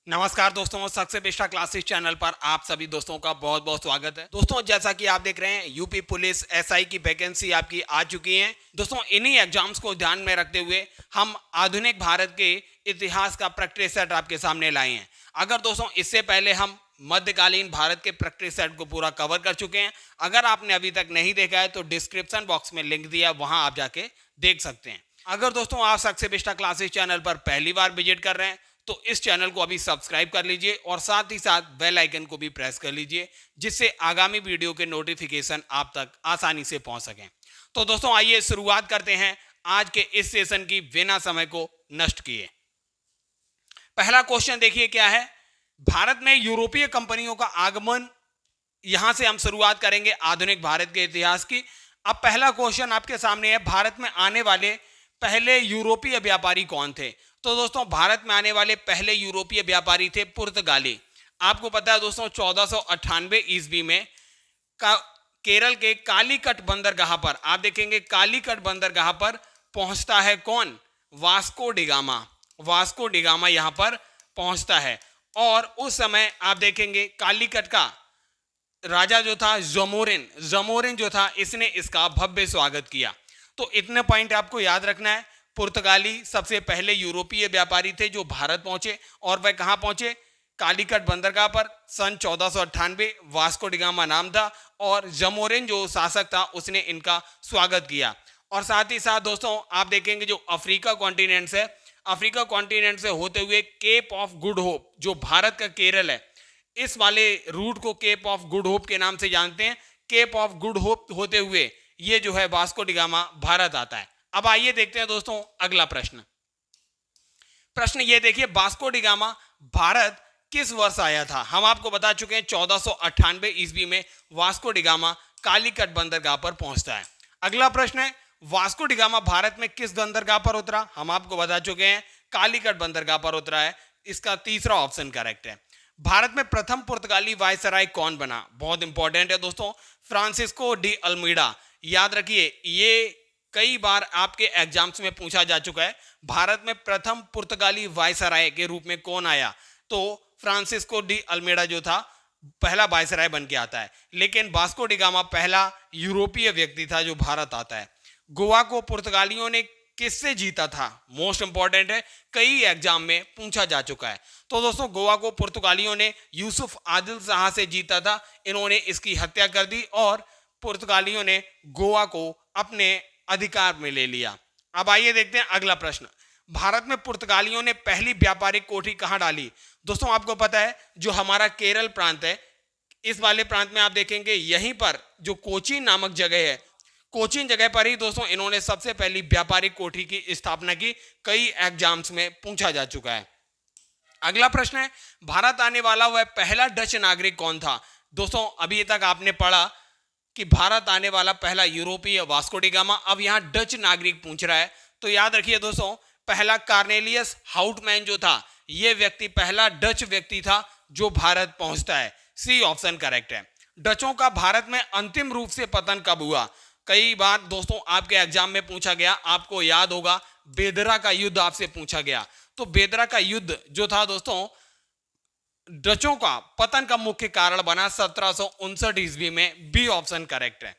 नमस्कार दोस्तों, success बेस्टा classes channel पर आप सभी दोस्तों का बहुत बहुत स्वागत है। दोस्तों, जैसा कि आप देख रहे हैं, यूपी पुलिस एसआई की वैकेंसी आपकी आ चुकी है। दोस्तों, इन्हीं एग्जाम्स को ध्यान में रखते हुए हम आधुनिक भारत के इतिहास का प्रैक्टिस सेट आपके सामने लाए हैं। अगर दोस्तों इससे पहले हम मध्यकालीन भारत के प्रैक्टिस सेट को पूरा कवर कर चुके हैं। अगर आपने अभी तक नहीं देखा है तो डिस्क्रिप्शन बॉक्स में लिंक दिया, वहां आप जाके देख सकते हैं। अगर दोस्तों आप सक्सेस बेस्टा क्लासेस चैनल पर पहली बार विजिट कर रहे हैं तो इस चैनल को अभी सब्सक्राइब कर लीजिए और साथ ही साथ बेल आइकन को भी प्रेस कर लीजिए, जिससे आगामी वीडियो के नोटिफिकेशन आप तक आसानी से पहुंच सकें। तो दोस्तों आइए शुरुआत करते हैं आज के इस सेशन की बिना समय को नष्ट किए। पहला क्वेश्चन देखिए क्या है। भारत में यूरोपीय कंपनियों का आगमन, यहां से हम शुरुआत करेंगे आधुनिक भारत के इतिहास की। अब पहला क्वेश्चन आपके सामने है, भारत में आने वाले पहले यूरोपीय व्यापारी कौन थे। तो दोस्तों भारत में आने वाले पहले यूरोपीय व्यापारी थे पुर्तगाली। आपको पता है दोस्तों 1498 ईस्वी में केरल के कालीकट बंदरगाह पर, आप देखेंगे कालीकट बंदरगाह पर पहुंचता है कौन, वास्को डिगामा। वास्को डिगामा यहां पर पहुंचता है और उस समय आप देखेंगे कालीकट का राजा जो था जमोरिन जो था, इसने इसका भव्य स्वागत किया। तो इतने पॉइंट आपको याद रखना है। पुर्तगाली सबसे पहले यूरोपीय व्यापारी थे जो भारत पहुंचे, और वह कहां पहुंचे, कालीकट बंदरगाह पर। सन 1498 वास्को डिगामा नाम था और जमोरिन जो शासक था उसने इनका स्वागत किया। और साथ ही साथ दोस्तों आप देखेंगे जो अफ्रीका कॉन्टिनेंट है, अफ्रीका कॉन्टिनेंट से होते हुए केप ऑफ गुड होप, जो भारत का केरल है, इस वाले रूट को केप ऑफ गुड होप के नाम से जानते हैं। केप ऑफ गुड होप होते हुए ये जो है वास्को डिगामा भारत आता है। अब आइए देखते हैं दोस्तों अगला प्रश्न। प्रश्न ये देखिए, वास्को डिगामा भारत किस वर्ष आया था। हम आपको बता चुके हैं 1498 ईस्वी में वास्को डिगामा कालीकट बंदरगाह पर पहुंचता है। अगला प्रश्न है, वास्को डिगामा भारत में किस बंदरगाह पर उतरा। हम आपको बता चुके हैं कालीकट बंदरगाह पर उतरा है। इसका तीसरा ऑप्शन करेक्ट है। भारत में प्रथम पुर्तगाली वायसराय कौन बना, बहुत इंपॉर्टेंट है दोस्तों, फ्रांसिस्को डी अल्मीडा। याद रखिए, ये कई बार आपके एग्जाम्स में पूछा जा चुका है। भारत में प्रथम पुर्तगाली वायसराय के रूप में कौन आया, तो फ्रांसिस्को डी अल्मेडा जो था पहला वायसराय बन के आता है। लेकिन वास्को डिगामा पहला यूरोपीय व्यक्ति था जो भारत आता है। गोवा को पुर्तगालियों ने किससे जीता था, मोस्ट इंपॉर्टेंट है, कई एग्जाम में पूछा जा चुका है। तो दोस्तों गोवा को पुर्तगालियों ने यूसुफ आदिल शाह से जीता था। इन्होंने इसकी हत्या कर दी और पुर्तगालियों ने गोवा को अपने अधिकार में ले लिया। अब आइए देखते हैं अगला प्रश्न। भारत में पुर्तगालियों ने पहली व्यापारिक कोठी कहां डाली। दोस्तों आपको पता है जो हमारा केरल प्रांत है, इस वाले प्रांत में आप देखेंगे यहीं पर जो कोचीन नामक जगह है, कोचीन जगह पर ही दोस्तों इन्होंने सबसे पहली व्यापारिक कोठी की स्थापना की। कई एग्जाम्स में पूछा जा चुका है। अगला प्रश्न है, भारत आने वाला वह पहला डच नागरिक कौन था। दोस्तों अभी तक आपने पढ़ा कि भारत आने वाला पहला यूरोपीय वास्को डिगामा, अब यहां डच नागरिक पूछ रहा है। तो याद रखिए दोस्तों, पहला कार्नेलियस हाउटमैन जो था, यह व्यक्ति पहला डच व्यक्ति था जो भारत पहुंचता है। सी ऑप्शन करेक्ट है। डचों का भारत में अंतिम रूप से पतन कब हुआ। कई बार दोस्तों आपके एग्जाम में पूछा गया, आपको याद होगा बेदरा का युद्ध आपसे पूछा गया। तो बेदरा का युद्ध जो था दोस्तों, डचों का पतन का मुख्य कारण बना 1759 ईस्वी में। बी ऑप्शन करेक्ट है।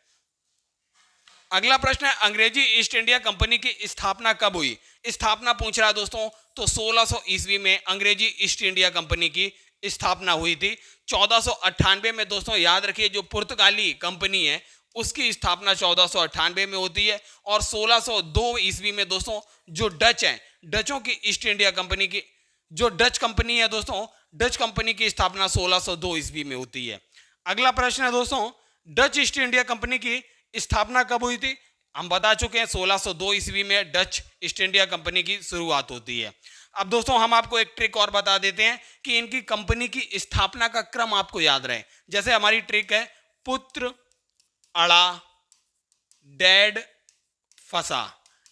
अगला प्रश्न है, अंग्रेजी ईस्ट इंडिया कंपनी की स्थापना कब हुई। स्थापना पूछ रहा है दोस्तों, तो 1600 ईस्वी में अंग्रेजी ईस्ट इंडिया कंपनी की स्थापना हुई थी। 1498 में दोस्तों याद रखिए जो पुर्तगाली कंपनी है उसकी स्थापना 1498 में होती है। और 1602 ईस्वी में दोस्तों जो डच है, डचों की ईस्ट इंडिया कंपनी की जो डच कंपनी है दोस्तों, डच कंपनी की स्थापना 1602 ईस्वी में होती है। अगला प्रश्न है दोस्तों, डच ईस्ट इंडिया कंपनी की स्थापना कब हुई थी। हम बता चुके हैं 1602 ईस्वी में डच ईस्ट इंडिया कंपनी की शुरुआत होती है। अब दोस्तों हम आपको एक ट्रिक और बता देते हैं कि इनकी कंपनी की स्थापना का क्रम आपको याद रहे। जैसे हमारी ट्रिक है पुत्र अड़ा डैड फसा,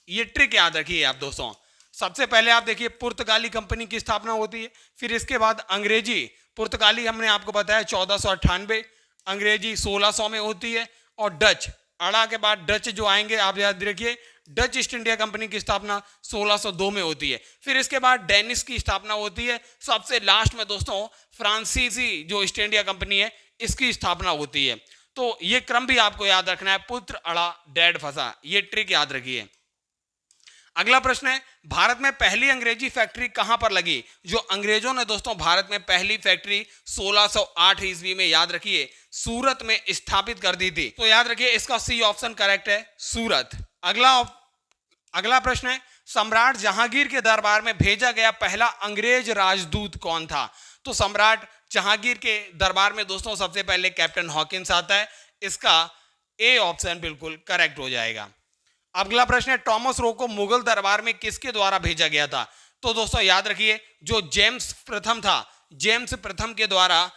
ये ट्रिक याद रखिए आप दोस्तों। सबसे पहले आप देखिए पुर्तगाली कंपनी की स्थापना होती है, फिर इसके बाद अंग्रेजी, पुर्तगाली हमने आपको बताया 1498, अंग्रेजी 1600 में होती है, और डच अड़ा के बाद डच जो आएंगे आप याद रखिए डच ईस्ट इंडिया कंपनी की स्थापना 1602 में होती है। फिर इसके बाद डेनिश की स्थापना होती है। सबसे लास्ट में दोस्तों फ्रांसीसी जो ईस्ट इंडिया कंपनी है इसकी स्थापना होती है। तो ये क्रम भी आपको याद रखना है, पुत्र अड़ा डैड फंसा, ये ट्रिक याद रखिए। अगला प्रश्न है, भारत में पहली अंग्रेजी फैक्ट्री कहां पर लगी? जो अंग्रेजों ने दोस्तों भारत में पहली फैक्ट्री 1608 ईस्वी में, याद रखिए, सूरत में स्थापित कर दी थी। तो याद रखिए इसका सी ऑप्शन करेक्ट है, सूरत। अगला प्रश्न है, सम्राट जहांगीर के दरबार में भेजा गया पहला अंग्रेज राजदूत कौन था? तो सम्राट जहांगीर के दरबार में दोस्तों सबसे पहले कैप्टन हॉकिंस आता है। इसका ए ऑप्शन बिल्कुल करेक्ट हो जाएगा। अगला प्रश्न है, टॉमस रो को मुगल दरबार में किसके द्वारा भेजा गया था? तो दोस्तों याद रखिए जो जेम्स प्रथम था, जेम्स प्रथम के द्वारा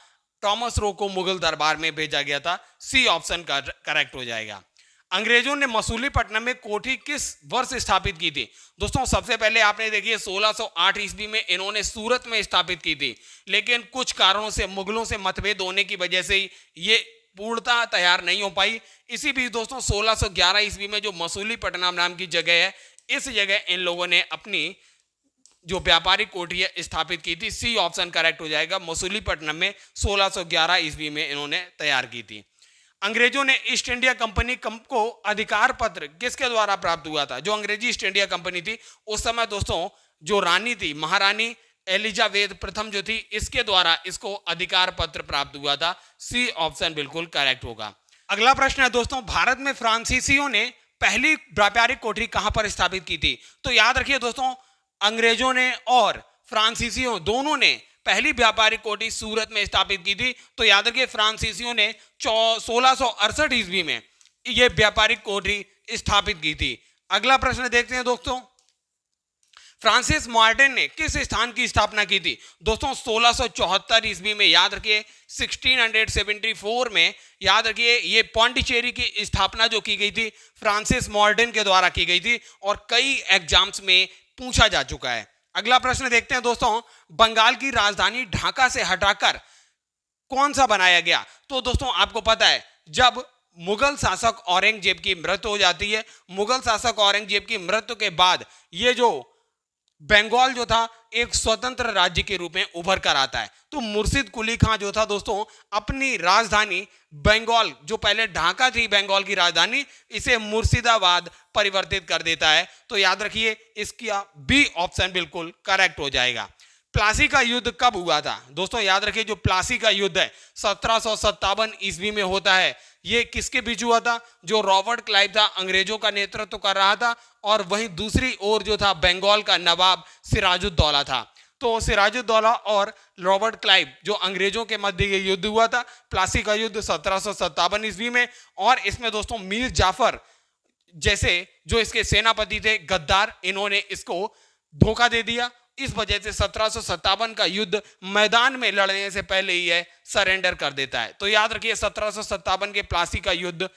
टॉमस रो को मुगल दरबार में भेजा गया था। सी ऑप्शन करेक्ट हो जाएगा। अंग्रेजों ने मसूलीपट्टनम में कोठी किस वर्ष स्थापित की थी? दोस्तों सबसे पहले आपने देखिए 1608 ईस्वी में इन्होंने सूरत में स्थापित की थी, लेकिन कुछ कारणों से मुगलों से मतभेद होने की वजह से ये पूर्णतः तैयार नहीं हो पाई। इसी बीच दोस्तों 1611 ईस्वी में जो मसूलीपट्टनम नाम की जगह है, इस जगह इन लोगों ने अपनी जो व्यापारिक कोठी है स्थापित की थी। सी ऑप्शन करेक्ट हो जाएगा। मसूलीपट्टनम में 1611 ईस्वी में इन्होंने तैयार की थी। अंग्रेजों ने ईस्ट इंडिया कंपनी को अधिकार पत्र किसके द्वारा प्राप्त हुआ था? जो अंग्रेजी ईस्ट इंडिया कंपनी थी उस समय दोस्तों जो रानी थी, महारानी एलिजाबेथ प्रथम जो थी, इसके द्वारा इसको अधिकार पत्र प्राप्त हुआ था। सी ऑप्शन बिल्कुल करेक्ट होगा। अगला प्रश्न है दोस्तों, भारत में फ्रांसीसियों ने पहली व्यापारिक कोठरी कहां पर स्थापित की थी? तो याद रखिए दोस्तों अंग्रेजों ने और फ्रांसीसियों दोनों ने पहली व्यापारिक कोठी सूरत में स्थापित की थी। तो याद रखिए फ्रांसीसियों ने 1668 ईस्वी में यह व्यापारिक कोठी स्थापित की थी। अगला प्रश्न देखते हैं दोस्तों, फ्रांसिस मार्टिन ने किस स्थान की स्थापना की थी? दोस्तों 1674 ईस्वी में, याद रखिए 1674 में, याद रखिए ये पौंडीचेरी की स्थापना जो की गई थी फ्रांसिस मार्टिन के द्वारा की गई थी और कई एग्जाम्स में पूछा जा चुका है। अगला प्रश्न देखते हैं दोस्तों, बंगाल की राजधानी ढाका से हटाकर कौन सा बनाया गया? तो दोस्तों आपको पता है जब मुगल शासक औरंगजेब की मृत्यु हो जाती है, मुगल शासक औरंगजेब की मृत्यु के बाद ये जो बंगाल जो था एक स्वतंत्र राज्य के रूप में उभर कर आता है। तो मुर्शिद कुली खां जो था दोस्तों अपनी राजधानी बंगाल, जो पहले ढाका थी बंगाल की राजधानी, इसे मुर्शिदाबाद परिवर्तित कर देता है। तो याद रखिए इसका बी ऑप्शन बिल्कुल करेक्ट हो जाएगा। प्लासी का युद्ध कब हुआ था? दोस्तों याद रखिए जो प्लासी का युद्ध है 1757 ईस्वी में होता है। ये किसके बीच हुआ था? जो रॉबर्ट क्लाइव था अंग्रेजों का नेतृत्व कर रहा था और वहीं दूसरी ओर जो था बंगाल का नवाब सिराजुद्दौला था। तो सिराजुद्दौला और रॉबर्ट क्लाइव जो अंग्रेजों के मध्य ये युद्ध हुआ था, प्लासी का युद्ध 1757 ईस्वी में। और इसमें दोस्तों मीर जाफर जैसे जो इसके सेनापति थे गद्दार, इन्होंने इसको धोखा दे दिया। इस वजह से 1757 का युद्ध मैदान में लड़ने से पहले ही है सरेंडर कर देता है। तो याद रखिए 1757 के प्लासी का युद्ध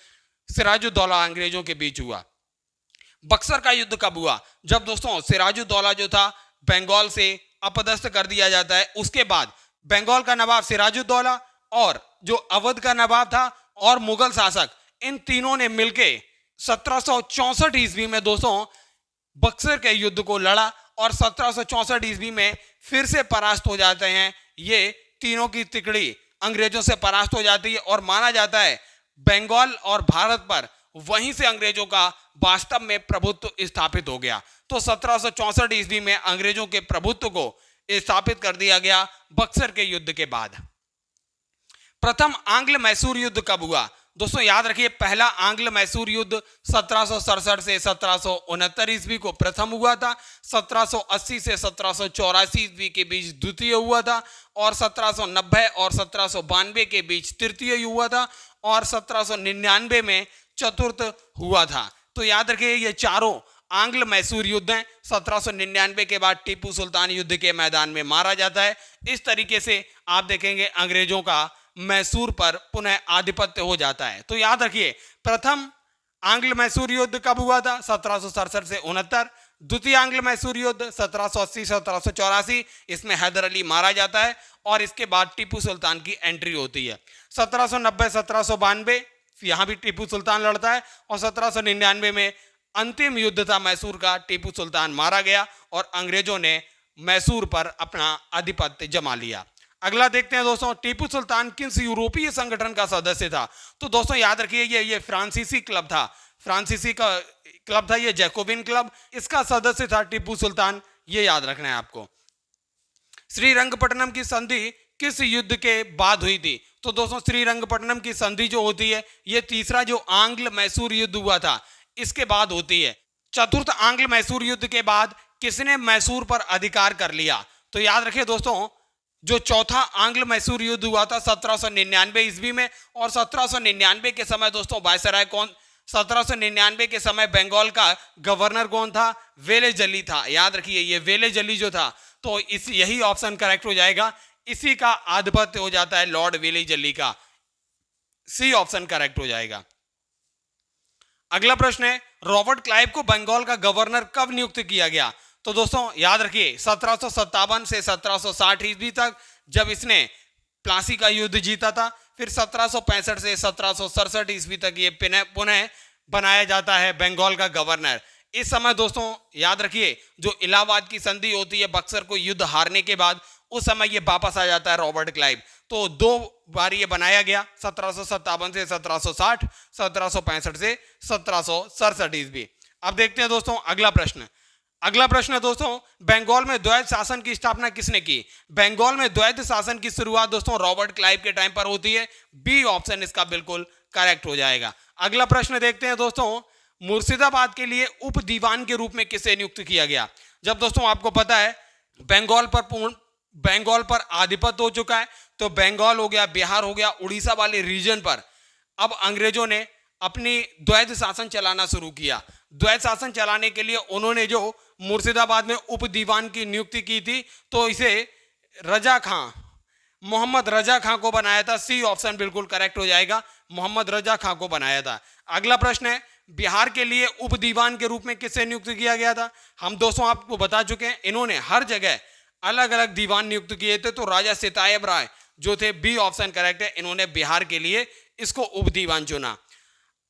सिराजुद्दौला अंग्रेजों के बीच हुआ। बक्सर का युद्ध कब हुआ? जब दोस्तों सिराजुद्दौला जो था बंगाल से अपदस्थ कर दिया जाता है, उसके बाद बंगाल का नवाब सिराजुद्दौला और जो अवध का नवाब था और मुगल शासक, इन तीनों ने मिलकर 1764 ईस्वी में दोस्तों बक्सर के युद्ध को लड़ा और 1764 ईस्वी में फिर से परास्त हो जाते हैं। ये तीनों की तिकड़ी अंग्रेजों से परास्त हो जाती है और माना जाता है बंगाल और भारत पर वहीं से अंग्रेजों का वास्तव में प्रभुत्व स्थापित हो गया। तो 1764 ईस्वी में अंग्रेजों के प्रभुत्व को स्थापित कर दिया गया बक्सर के युद्ध के बाद। प्रथम आंग्ल मैसूर युद्ध कब हुआ? दोस्तों याद रखिए पहला आंग्ल मैसूर युद्ध 1767 से 1769 ईस्वी को प्रथम हुआ था। 1780 से 1784 ईस्वी के बीच द्वितीय हुआ था और 1790 और 1792 के बीच तृतीय हुआ था और 1799 में चतुर्थ हुआ था। तो याद रखिए ये चारों आंग्ल मैसूर युद्ध हैं। 1799 के बाद टीपू सुल्तान युद्ध के मैदान में मारा जाता है। इस तरीके से आप देखेंगे अंग्रेजों का मैसूर पर पुनः आधिपत्य हो जाता है। तो याद रखिए प्रथम आंग्ल मैसूर युद्ध कब हुआ था? 1767 से 69। द्वितीय आंग्ल मैसूर युद्ध 1780 से 1784, इसमें हैदर अली मारा जाता है और इसके बाद टीपू सुल्तान की एंट्री होती है। 1790 1792 यहाँ भी टीपू सुल्तान लड़ता है और 1799 में अंतिम युद्ध था मैसूर का, टीपू सुल्तान मारा गया और अंग्रेजों ने मैसूर पर अपना आधिपत्य जमा लिया। अगला देखते हैं दोस्तों, टीपू सुल्तान किस यूरोपीय संगठन का सदस्य था? तो दोस्तों याद रखिए ये फ्रांसीसी क्लब था, फ्रांसीसी का क्लब था ये, जैकोबिन क्लब। इसका सदस्य था टीपू सुल्तान, ये याद रखना है आपको। श्रीरंगपट्टनम की संधि किस युद्ध के बाद हुई थी? तो दोस्तों श्रीरंगपट्टनम की संधि जो होती है ये तीसरा जो आंग्ल मैसूर युद्ध हुआ था इसके बाद होती है। चतुर्थ आंग्ल मैसूर युद्ध के बाद किसने मैसूर पर अधिकार कर लिया? तो याद रखिए दोस्तों, जो चौथा आंग्ल मैसूर युद्ध हुआ था 1799 ईस्वी में, और 1799 के समय दोस्तों वायसराय कौन, 1799 के समय बंगाल का गवर्नर कौन था? वेलेजली था। याद रखिए ये वेलेजली जो था, तो इस यही ऑप्शन करेक्ट हो जाएगा। इसी का आधिपत्य हो जाता है लॉर्ड वेलेजली का, सी ऑप्शन करेक्ट हो जाएगा। अगला प्रश्न है, रॉबर्ट क्लाइव को बंगाल का गवर्नर कब नियुक्त किया गया? तो दोस्तों याद रखिए 1757 से 1760 ईस्वी तक, जब इसने प्लासी का युद्ध जीता था। फिर 1765 से 1767 ईस्वी तक ये पुनः बनाया जाता है बंगाल का गवर्नर। इस समय दोस्तों याद रखिए जो इलाहाबाद की संधि होती है बक्सर को युद्ध हारने के बाद, उस समय ये वापस आ जाता है रॉबर्ट क्लाइव। तो 2 बार ये बनाया गया, 1757 से 1760, 1765 से 1767 ईस्वी। अब देखते हैं दोस्तों अगला प्रश्न। अगला प्रश्न है दोस्तों, बंगाल में द्वैध शासन की स्थापना किसने की? बंगाल में द्वैध शासन की शुरुआत दोस्तों रॉबर्ट क्लाइव के टाइम पर होती है। बी ऑप्शन इसका बिल्कुल करेक्ट हो जाएगा। अगला प्रश्न देखते हैं दोस्तों, मुर्शिदाबाद के लिए उप दीवान के रूप में किसे नियुक्त किया गया? जब दोस्तों आपको पता है बंगाल पर आधिपत्य हो चुका है, तो बंगाल हो गया, बिहार हो गया, उड़ीसा वाले रीजन पर अब अंग्रेजों ने अपनी द्वैध शासन चलाना शुरू किया। द्वैध शासन चलाने के लिए उन्होंने जो मुर्शिदाबाद में उप दीवान की नियुक्ति की थी, तो इसे रजा खां, मोहम्मद रजा खां को बनाया था। सी ऑप्शन बिल्कुल करेक्ट हो जाएगा, मोहम्मद रजा खां को बनाया था। अगला प्रश्न है, बिहार के लिए उप दीवान के रूप में किसे नियुक्त किया गया था? हम दोस्तों आपको बता चुके हैं, इन्होंने हर जगह अलग अलग दीवान नियुक्त किए थे, तो राजा सितायब राय जो थे, बी ऑप्शन करेक्ट है, इन्होंने बिहार के लिए इसको उप दीवान चुना।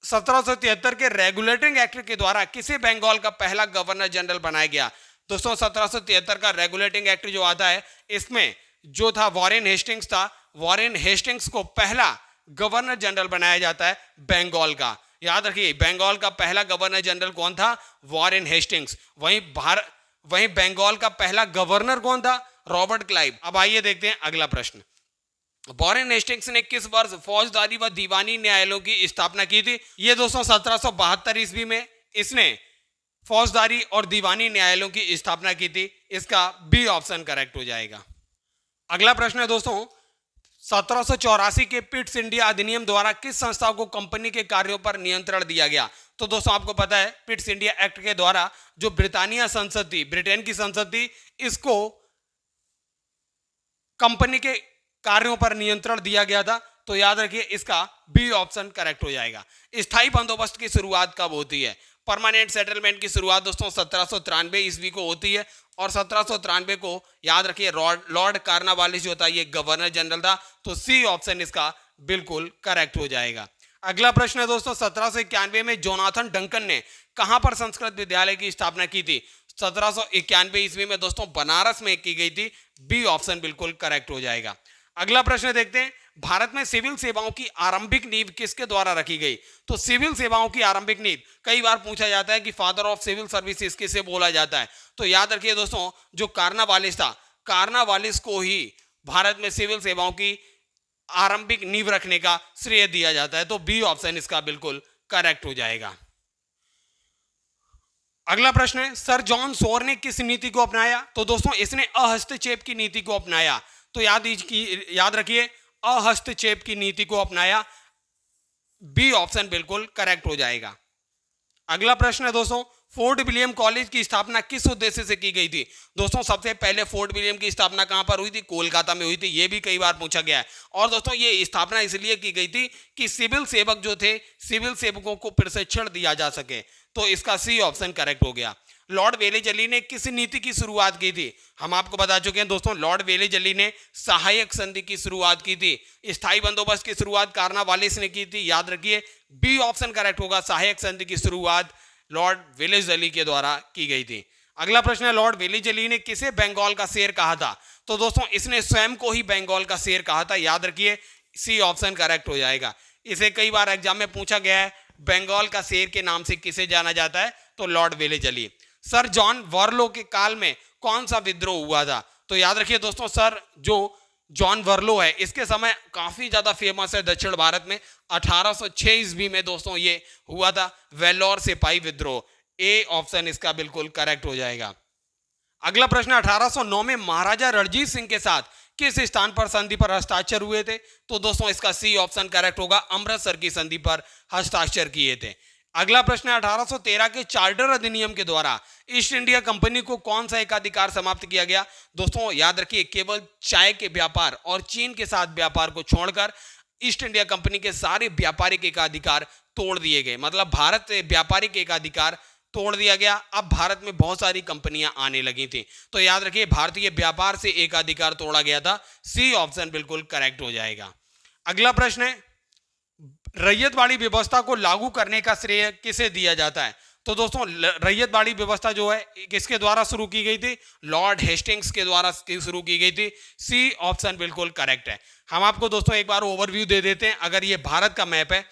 1773 के रेगुलेटिंग एक्ट के द्वारा किसे बंगाल का पहला गवर्नर जनरल बनाया गया? दोस्तों 1773 का रेगुलेटिंग एक्ट जो आता है, इसमें जो था वॉरेन हेस्टिंग्स था, वॉरेन हेस्टिंग्स को पहला गवर्नर जनरल बनाया जाता है बंगाल का। याद रखिए बंगाल का पहला गवर्नर जनरल कौन था? Warren Hastings. वहीं बंगाल का पहला गवर्नर कौन था? Robert Clive. अब आइए देखते हैं अगला प्रश्न। वॉरेन हेस्टिंग्स ने किस वर्ष फौजदारी व दीवानी न्यायालयों की स्थापना की थी? ये दोस्तों 1772 ईस्वी में इसने फौजदारी और दीवानी न्यायालयों की स्थापना की थी। इसका बी ऑप्शन करेक्ट हो जाएगा। अगला प्रश्न है दोस्तों, 1784 के पिट्स इंडिया अधिनियम द्वारा किस संस्था को कंपनी के कार्यों पर नियंत्रण दिया गया? तो दोस्तों आपको पता है पिट्स इंडिया एक्ट के द्वारा जो ब्रिटानिया संसद थी, ब्रिटेन की संसद थी, इसको कंपनी के कार्यों पर नियंत्रण दिया गया था। तो याद रखिए इसका बी ऑप्शन करेक्ट हो जाएगा। स्थायी बंदोबस्त की शुरुआत कब होती है? परमानेंट सेटलमेंट की शुरुआत दोस्तों 1793 ईस्वी को होती है, और 1793 को याद रखिए लॉर्ड कार्नवालिस जो था ये गवर्नर जनरल था। तो सी ऑप्शन इसका बिल्कुल करेक्ट हो जाएगा। अगला प्रश्न है दोस्तों, 1791 में जोनाथन डंकन ने कहां पर संस्कृत विद्यालय की स्थापना की थी? 1791 ईस्वी में दोस्तों बनारस में की गई थी। बी ऑप्शन बिल्कुल करेक्ट हो जाएगा। अगला प्रश्न देखते हैं, भारत में सिविल सेवाओं की आरंभिक नींव किसके द्वारा रखी गई? तो सिविल सेवाओं की आरंभिक नींव कई बार पूछा जाता है कि फादर ऑफ सिविल सर्विसेज किसे बोला जाता है? तो याद रखिए दोस्तों जो कार्नवालिस था, कार्नवालिस को ही भारत में सिविल सेवाओं की आरंभिक नींव रखने का श्रेय दिया जाता है। तो बी ऑप्शन इसका बिल्कुल करेक्ट हो जाएगा। अगला प्रश्न है, सर जॉन सोर ने किस नीति को अपनाया? तो दोस्तों इसने अहस्तक्षेप की नीति को अपनाया। तो याद रखिए अहस्तक्षेप की नीति को अपनाया। बी ऑप्शन बिल्कुल करेक्ट हो जाएगा। अगला प्रश्न है दोस्तों, फोर्ट विलियम कॉलेज की स्थापना किस उद्देश्य से की गई थी? दोस्तों सबसे पहले फोर्ट विलियम की स्थापना कहां पर हुई थी? कोलकाता में हुई थी। यह भी कई बार पूछा गया है। और दोस्तों ये स्थापना इसलिए की गई थी कि सिविल सेवक जो थे, सिविल सेवकों को प्रशिक्षण दिया जा सके। तो इसका सी ऑप्शन करेक्ट हो गया। लॉर्ड वेलेजली ने किस नीति की शुरुआत की थी? हम आपको बता चुके हैं दोस्तों, लॉर्ड वेलेजली ने सहायक संधि की शुरुआत की थी। स्थायी बंदोबस्त की शुरुआत कार्नवालिस ने की थी। याद रखिए बी ऑप्शन करेक्ट होगा, सहायक संधि की शुरुआत लॉर्ड वेलेस्ली के द्वारा की गई थी। अगला प्रश्न है, लॉर्ड वेलेस्ली ने किसे बंगाल का शेर कहा था? तो दोस्तों इसने स्वयं को ही बंगाल का शेर कहा था। याद रखिए, सी ऑप्शन करेक्ट हो जाएगा। इसे कई बार एग्जाम में पूछा गया है, बंगाल का शेर के नाम से किसे जाना जाता है? तो लॉर्ड वेलेस्ली। सर जॉन वर्लो के काल में कौन सा विद्रोह हुआ था? तो याद रखिए दोस्तों, सर जो जॉन वर्लो है, इसके समय काफी ज्यादा फेमस है दक्षिण भारत में। 1806 ईस्वी में दोस्तों ये हुआ था, वेल्लोर सिपाही विद्रोह। ए ऑप्शन इसका बिल्कुल करेक्ट हो जाएगा। अगला प्रश्न, 1809 में महाराजा रणजीत सिंह के साथ किस स्थान पर संधि पर हस्ताक्षर हुए थे? तो दोस्तों इसका सी ऑप्शन करेक्ट होगा, अमृतसर की संधि पर हस्ताक्षर किए थे। अगला प्रश्न है, 1813 के चार्टर अधिनियम के द्वारा ईस्ट इंडिया कंपनी को कौन सा एकाधिकार समाप्त किया गया? दोस्तों याद रखिए, केवल चाय के व्यापार और चीन के साथ व्यापार को छोड़कर ईस्ट इंडिया कंपनी के सारे व्यापारिक एकाधिकार तोड़ दिए गए। मतलब भारत से व्यापारिक एकाधिकार तोड़ दिया गया। अब भारत में बहुत सारी कंपनियां आने लगी थी। तो याद रखिए, भारतीय व्यापार से एकाधिकार तोड़ा गया था। सी ऑप्शन बिल्कुल करेक्ट हो जाएगा। अगला प्रश्न है, रैयतवाड़ी व्यवस्था को लागू करने का श्रेय किसे दिया जाता है? तो दोस्तों रैयतवाड़ी व्यवस्था जो है किसके द्वारा शुरू की गई थी? लॉर्ड हेस्टिंग्स के द्वारा शुरू की गई थी। सी ऑप्शन बिल्कुल करेक्ट है। हम आपको दोस्तों एक बार ओवरव्यू दे देते हैं। अगर ये भारत का मैप है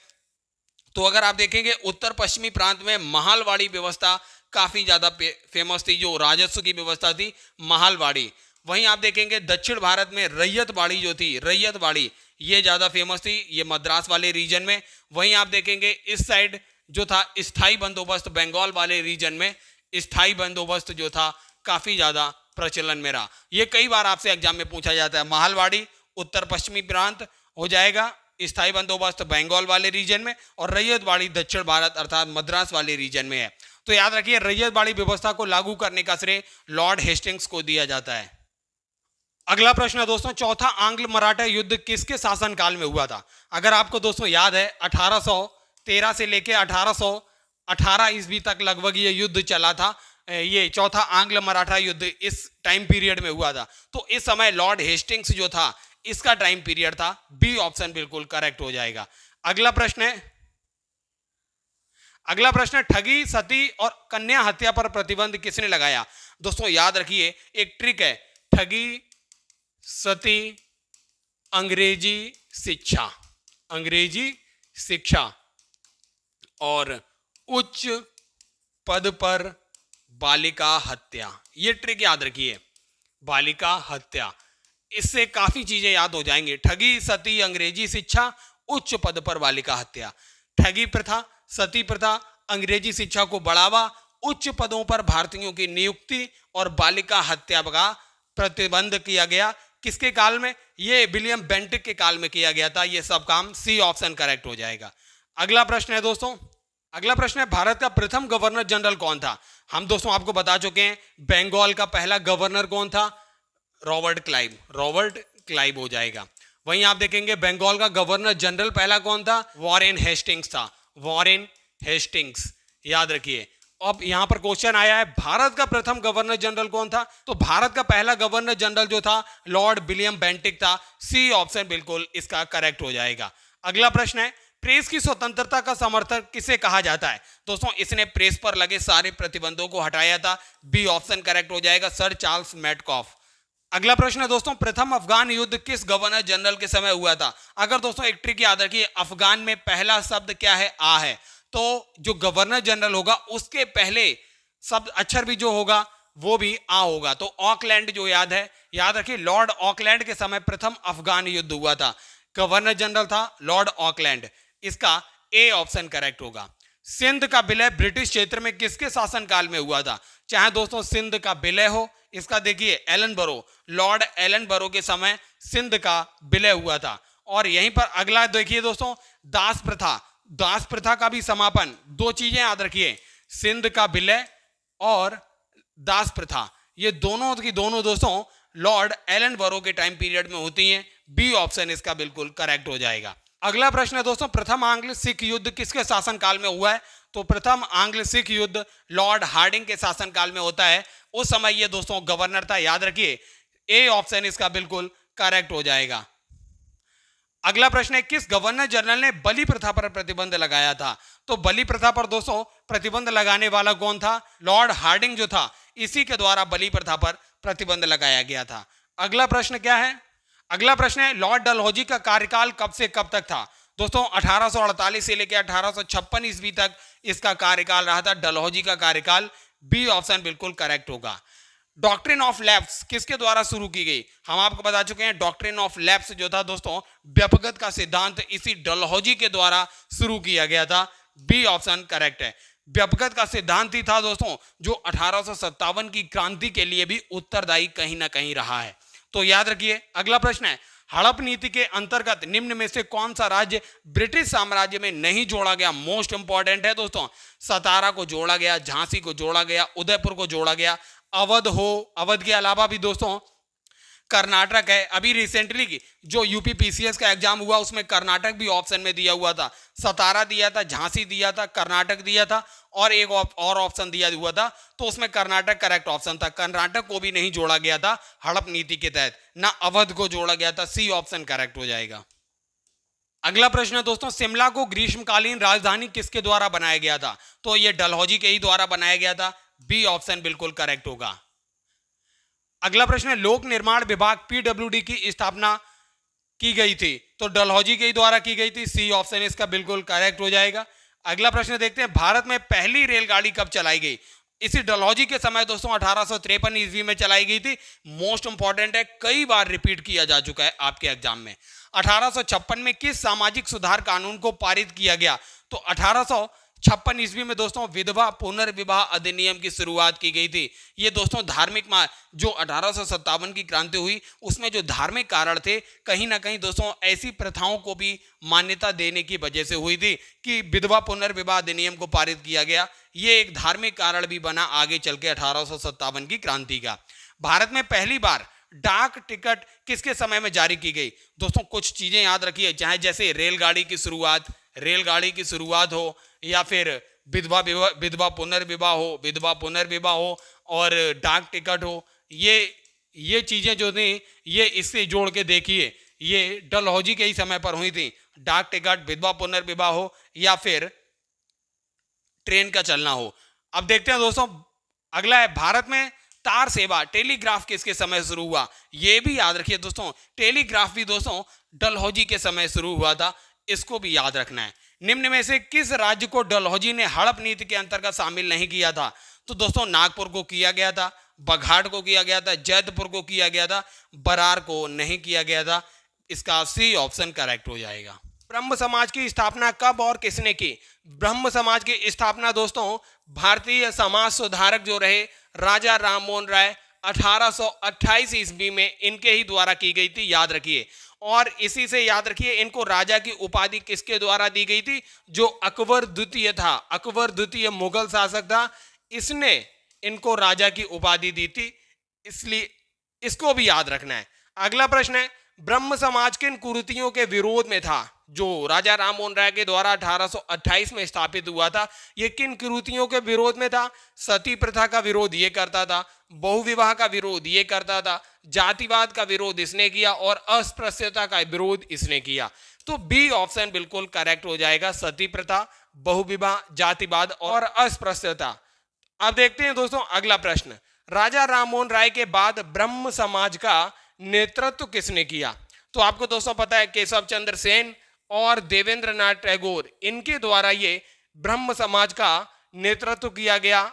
तो अगर आप देखेंगे, उत्तर पश्चिमी प्रांत में महालवाड़ी व्यवस्था काफी ज्यादा फेमस थी, जो राजस्व की व्यवस्था थी, महालवाड़ी। वहीं आप देखेंगे दक्षिण भारत में रैयतवाड़ी जो थी, रैयतवाड़ी ये ज्यादा फेमस थी, ये मद्रास वाले रीजन में। वहीं आप देखेंगे इस साइड जो था स्थायी बंदोबस्त, बंगाल वाले रीजन में स्थायी बंदोबस्त जो था काफी ज्यादा प्रचलन में रहा। ये कई बार आपसे एग्जाम में पूछा जाता है। महालवाड़ी उत्तर पश्चिमी प्रांत हो जाएगा, स्थायी बंदोबस्त बंगाल वाले रीजन में, और रैयतवाड़ी दक्षिण भारत अर्थात मद्रास वाले रीजन में है। तो याद रखिए, रैयतवाड़ी व्यवस्था को लागू करने का श्रेय लॉर्ड हेस्टिंग्स को दिया जाता है। अगला प्रश्न है दोस्तों, चौथा आंग्ल मराठा युद्ध किसके शासनकाल में हुआ था? अगर आपको दोस्तों याद है, 1813 से लेकर 1818 ईस्वी तक लगभग ये युद्ध चला था। ये चौथा आंग्ल मराठा युद्ध इस टाइम पीरियड में हुआ था। तो इस समय लॉर्ड हेस्टिंग्स जो था, इसका टाइम पीरियड था। बी ऑप्शन बिल्कुल करेक्ट हो जाएगा। अगला प्रश्न है, ठगी, सती और कन्या हत्या पर प्रतिबंध किसने लगाया? दोस्तों याद रखिए, एक ट्रिक है, ठगी, सती, अंग्रेजी शिक्षा और उच्च पद पर बालिका हत्या। ये ट्रिक याद रखिए, बालिका हत्या, इससे काफी चीजें याद हो जाएंगे। ठगी, सती, अंग्रेजी शिक्षा, उच्च पद पर बालिका हत्या। ठगी प्रथा, सती प्रथा, अंग्रेजी शिक्षा को बढ़ावा, उच्च पदों पर भारतीयों की नियुक्ति और बालिका हत्या का प्रतिबंध किया गया। किसके काल में? ये विलियम बेंटिक के काल में किया गया था। ये सब काम सी ऑप्शन करेक्ट हो जाएगा। अगला प्रश्न है दोस्तों, भारत का प्रथम गवर्नर जनरल कौन था? हम दोस्तों आपको बता चुके हैं, बंगाल का पहला गवर्नर कौन था? रॉबर्ट क्लाइव हो जाएगा। वहीं आप देखेंगे बंगाल का गवर्नर जनरल पहला कौन था? वॉरेन हेस्टिंग्स था, वॉरेन हेस्टिंग्स, याद रखिए। अब यहां पर क्वेश्चन आया है, भारत का प्रथम गवर्नर जनरल कौन था? तो भारत का पहला गवर्नर जनरल जो था, लॉर्ड विलियम बेंटिक था। सी ऑप्शन बिल्कुल इसका करेक्ट हो जाएगा। अगला प्रश्न है, प्रेस की स्वतंत्रता का समर्थक किसे कहा जाता है? दोस्तों इसने प्रेस पर लगे सारे प्रतिबंधों को हटाया था। बी ऑप्शन करेक्ट हो जाएगा, सर चार्ल्स मैडकॉफ। अगला प्रश्न है दोस्तों, प्रथम अफगान युद्ध किस गवर्नर जनरल के समय हुआ था? अगर दोस्तों एक ट्रिक याद रखिए, अफगान में पहला शब्द क्या है? आ है। तो जो गवर्नर जनरल होगा उसके पहले शब्द अक्षर भी जो होगा वो भी आ होगा। तो ऑकलैंड जो याद रखिए, लॉर्ड ऑकलैंड के समय प्रथम अफगान युद्ध हुआ था। गवर्नर जनरल था लॉर्ड ऑकलैंड। इसका ए ऑप्शन करेक्ट होगा। सिंध का विलय ब्रिटिश क्षेत्र में किसके शासनकाल में हुआ था? चाहे दोस्तों सिंध का विलय हो, इसका देखिए एलन बरो, लॉर्ड एलन बरो के समय सिंध का विलय हुआ था। और यहीं पर अगला देखिए दोस्तों, दास प्रथा का भी समापन। दो चीजें याद रखिए, सिंध का विलय और दास प्रथा, ये दोनों की दोनों दोस्तों लॉर्ड एलन बरो के टाइम पीरियड में होती हैं। बी ऑप्शन इसका बिल्कुल करेक्ट हो जाएगा। अगला प्रश्न है दोस्तों, प्रथम आंग्ल सिख युद्ध किसके शासनकाल में हुआ है? तो प्रथम आंग्ल सिख युद्ध लॉर्ड हार्डिंग के शासनकाल में होता है। उस समय ये दोस्तों गवर्नर था, याद रखिए। ए ऑप्शन इसका बिल्कुल करेक्ट हो जाएगा। अगला प्रश्न है, किस गवर्नर जनरल ने बलि प्रथा पर प्रतिबंध लगाया था? तो बलि प्रथा पर दोस्तों प्रतिबंध लगाने वाला कौन था? लॉर्ड हार्डिंग जो था, इसी के द्वारा बलि प्रथा पर प्रतिबंध लगाया गया था। अगला प्रश्न क्या है? अगला प्रश्न है, लॉर्ड डलहौजी का कार्यकाल कब से कब तक था? दोस्तों 1848 से लेकर 1856 ईस्वी तक इसका कार्यकाल रहा था, डलहौजी का कार्यकाल। बी ऑप्शन बिल्कुल करेक्ट होगा। डॉक्ट्रिन ऑफ लैप्स किसके द्वारा शुरू की गई? हम आपको बता चुके हैं, डॉक्ट्रिन ऑफ लैप्स जो था दोस्तों, व्यपगत का सिद्धांत, इसी डलहौजी के द्वारा शुरू किया गया था। बी ऑप्शन करेक्ट है। व्यपगत का सिद्धांत ही था दोस्तों जो 1857 की क्रांति के लिए भी उत्तरदायी कहीं ना कहीं रहा है। तो याद रखिए। अगला प्रश्न है, हड़प नीति के अंतर्गत निम्न में से कौन सा राज्य ब्रिटिश साम्राज्य में नहीं जोड़ा गया? मोस्ट इंपॉर्टेंट है दोस्तों। सतारा को जोड़ा गया, झांसी को जोड़ा गया, उदयपुर को जोड़ा गया, अवध हो, अवध के अलावा भी दोस्तों कर्नाटक है। अभी रिसेंटली की जो यूपी पीसीएस का एग्जाम हुआ उसमें कर्नाटक भी ऑप्शन में दिया हुआ था। सतारा दिया था, झांसी दिया था, कर्नाटक दिया था और एक और ऑप्शन दिया हुआ था, तो उसमें कर्नाटक करेक्ट ऑप्शन था। कर्नाटक को भी नहीं जोड़ा गया था हड़प नीति के तहत, ना अवध को जोड़ा गया था। सी ऑप्शन करेक्ट हो जाएगा। अगला प्रश्न है दोस्तों, शिमला को ग्रीष्मकालीन राजधानी किसके द्वारा बनाया गया था? तो यह डलहौजी के ही द्वारा बनाया गया था। बी ऑप्शन बिल्कुल करेक्ट होगा। अगला प्रश्न है, लोक निर्माण विभाग पीडब्ल्यूडी की स्थापना की गई थी? तो डलहौजी के ही द्वारा की गई थी। सी ऑप्शन इसका बिल्कुल करेक्ट हो जाएगा। अगला प्रश्न देखते हैं, भारत में पहली रेलगाड़ी कब चलाई गई? इसी डलहौजी के समय दोस्तों 1853 ईस्वी में चलाई गई थी। मोस्ट इंपॉर्टेंट है, कई बार रिपीट किया जा चुका है आपके एग्जाम में। 1856 में किस सामाजिक सुधार कानून को पारित किया गया? तो 1856 ईस्वी में दोस्तों विधवा पुनर्विवाह अधिनियम की शुरुआत की गई थी। ये दोस्तों धार्मिक जो 1857 की क्रांति हुई उसमें जो धार्मिक कारण थे, कहीं ना कहीं दोस्तों ऐसी प्रथाओं को भी मान्यता देने की वजह से हुई थी कि विधवा पुनर्विवाह अधिनियम को पारित किया गया। ये एक धार्मिक कारण भी बना आगे चल के 1857 की क्रांति का। भारत में पहली बार डाक टिकट किसके समय में जारी की गई? दोस्तों कुछ चीजें याद रखिए, चाहे जैसे रेलगाड़ी की शुरुआत हो या फिर विधवा पुनर्विवाह हो और डाक टिकट हो, ये चीजें जो थी ये इससे जोड़ के देखिए, ये डलहौजी के ही समय पर हुई थी। डाक टिकट, विधवा पुनर्विवाह हो या फिर ट्रेन का चलना हो। अब देखते हैं दोस्तों, अगला है, भारत में तार सेवा टेलीग्राफ किसके समय शुरू हुआ? यह भी याद रखिए दोस्तों, टेलीग्राफ भी दोस्तों डलहौजी के समय शुरू हुआ था, इसको भी याद रखना है। निम्न में से किस राज्य को डलहौजी ने हड़प नीति के अंतर्गत शामिल नहीं किया था? तो दोस्तों नागपुर को किया गया था, बघाट को किया गया था, जैतपुर को किया गया था, बरार को नहीं किया गया था। इसका सी ऑप्शन करेक्ट हो जाएगा। ब्रह्म समाज की स्थापना कब और किसने की? ब्रह्म समाज की स्थापना दोस्तों भारतीय समाज सुधारक जो रहे राजा राममोहन राय 1828 ईस्वी में इनके ही द्वारा की गई थी, याद रखिए। और इसी से याद रखिए इनको राजा की उपाधि किसके द्वारा दी गई थी? जो अकबर द्वितीय था, अकबर द्वितीय मुगल शासक था, इसने इनको राजा की उपाधि दी थी, इसलिए इसको भी याद रखना है। अगला प्रश्न है, ब्रह्म समाज किन कुरीतियों के विरोध में था? जो राजा राममोहन राय के द्वारा 1828 में स्थापित हुआ था, यह किन कुरीतियों के विरोध में था? सती प्रथा का विरोध ये करता था, बहुविवाह का विरोध ये करता था, जातिवाद का विरोध इसने किया और अस्पृश्यता का विरोध इसने किया। तो बी ऑप्शन बिल्कुल करेक्ट हो जाएगा, सती प्रथा, बहुविवाह, जातिवाद और अस्पृश्यता। अब देखते हैं दोस्तों अगला प्रश्न, राजा राममोहन राय के बाद ब्रह्म समाज का नेतृत्व किसने किया? तो आपको दोस्तों पता है केशव चंद्र सेन और देवेंद्र नाथ टैगोर, इनके द्वारा ये ब्रह्म समाज का नेतृत्व किया गया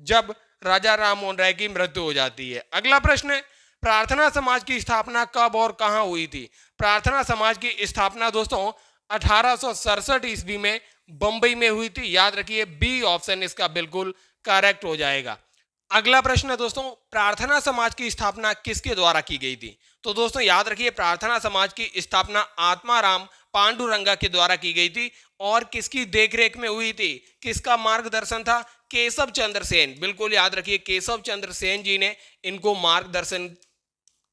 जब राजा राममोहन राय की मृत्यु हो जाती है। अगला प्रश्न, प्रार्थना समाज की स्थापना कब और कहां हुई थी? प्रार्थना समाज की स्थापना दोस्तों 1867 ईस्वी में बंबई में हुई थी, याद रखिए। बी ऑप्शन इसका बिल्कुल करेक्ट हो जाएगा। अगला प्रश्न है दोस्तों, प्रार्थना समाज की स्थापना किसके द्वारा की गई थी? तो दोस्तों याद रखिए प्रार्थना समाज की स्थापना आत्माराम पांडुरंगा के द्वारा की गई थी और किसकी देखरेख में हुई थी? किसका मार्गदर्शन था? केशव चंद्र सेन, बिल्कुल याद रखिए केशव चंद्र सेन जी ने इनको मार्गदर्शन